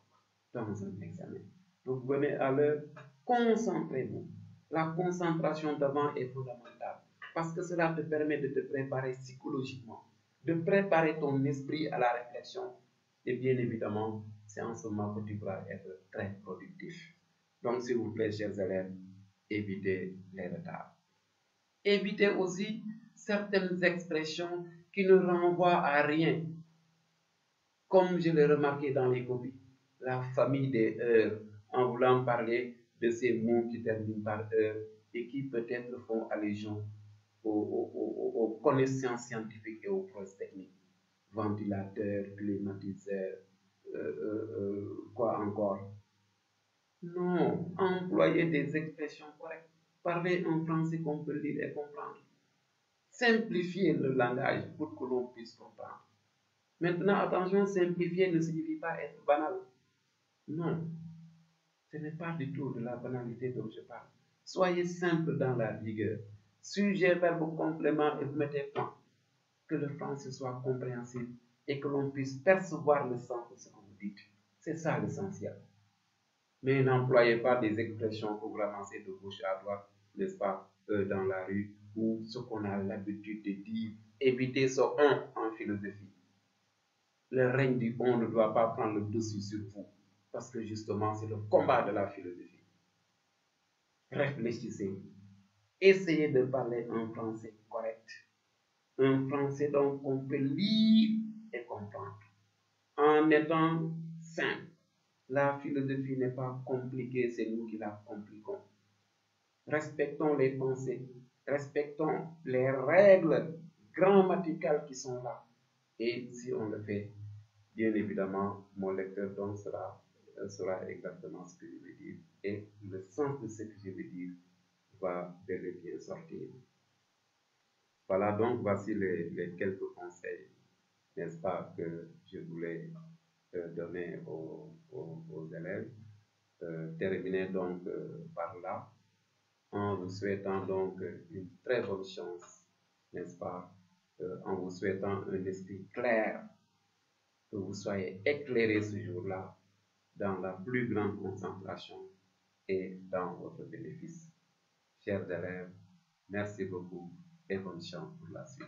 dans un examen. Donc venez à l'heure, concentrez-vous. La concentration d'avant est fondamentale parce que cela te permet de te préparer psychologiquement, de préparer ton esprit à la réflexion. Et bien évidemment, c'est en ce moment que tu pourras être très productif. Donc s'il vous plaît, chers élèves, évitez les retards. Évitez aussi certaines expressions qui ne renvoient à rien. Comme je l'ai remarqué dans les copies, la famille des heures, en voulant parler de ces mots qui terminent par heure et qui peut-être font allusion aux connaissances scientifiques et aux prouesses techniques. Ventilateur, climatiseur, quoi encore? Non, employez des expressions correctes. Parlez en français qu'on peut lire et comprendre. Simplifiez le langage pour que l'on puisse comprendre. Maintenant, attention, simplifier ne signifie pas être banal. Non, ce n'est pas du tout de la banalité dont je parle. Soyez simple dans la rigueur. Sujet, verbe, complément et vous mettez point. Que le français soit compréhensible et que l'on puisse percevoir le sens de ce que vous dites. C'est ça l'essentiel. Mais n'employez pas des expressions que vous ramassez de gauche à droite, n'est-ce pas, dans la rue, ou ce qu'on a l'habitude de dire. Évitez ce on en philosophie. Le règne du on ne doit pas prendre le dessus sur vous, parce que justement, c'est le combat de la philosophie. Réfléchissez. Essayez de parler un français correct. Un français donc on peut lire et comprendre. En étant simple. La philosophie n'est pas compliquée, c'est nous qui la compliquons. Respectons les pensées, respectons les règles grammaticales qui sont là. Et si on le fait, bien évidemment, mon lecteur donc saura exactement ce que je veux dire. Et le sens de ce que je veux dire va bel et bien sortir. Voilà, donc voici les quelques conseils, n'est-ce pas, que je voulais donner aux élèves. Terminer donc par là, en vous souhaitant donc une très bonne chance, n'est-ce pas, en vous souhaitant un esprit clair, que vous soyez éclairés ce jour-là dans la plus grande concentration et dans votre bénéfice. Chers élèves, merci beaucoup et bonne chance pour la suite.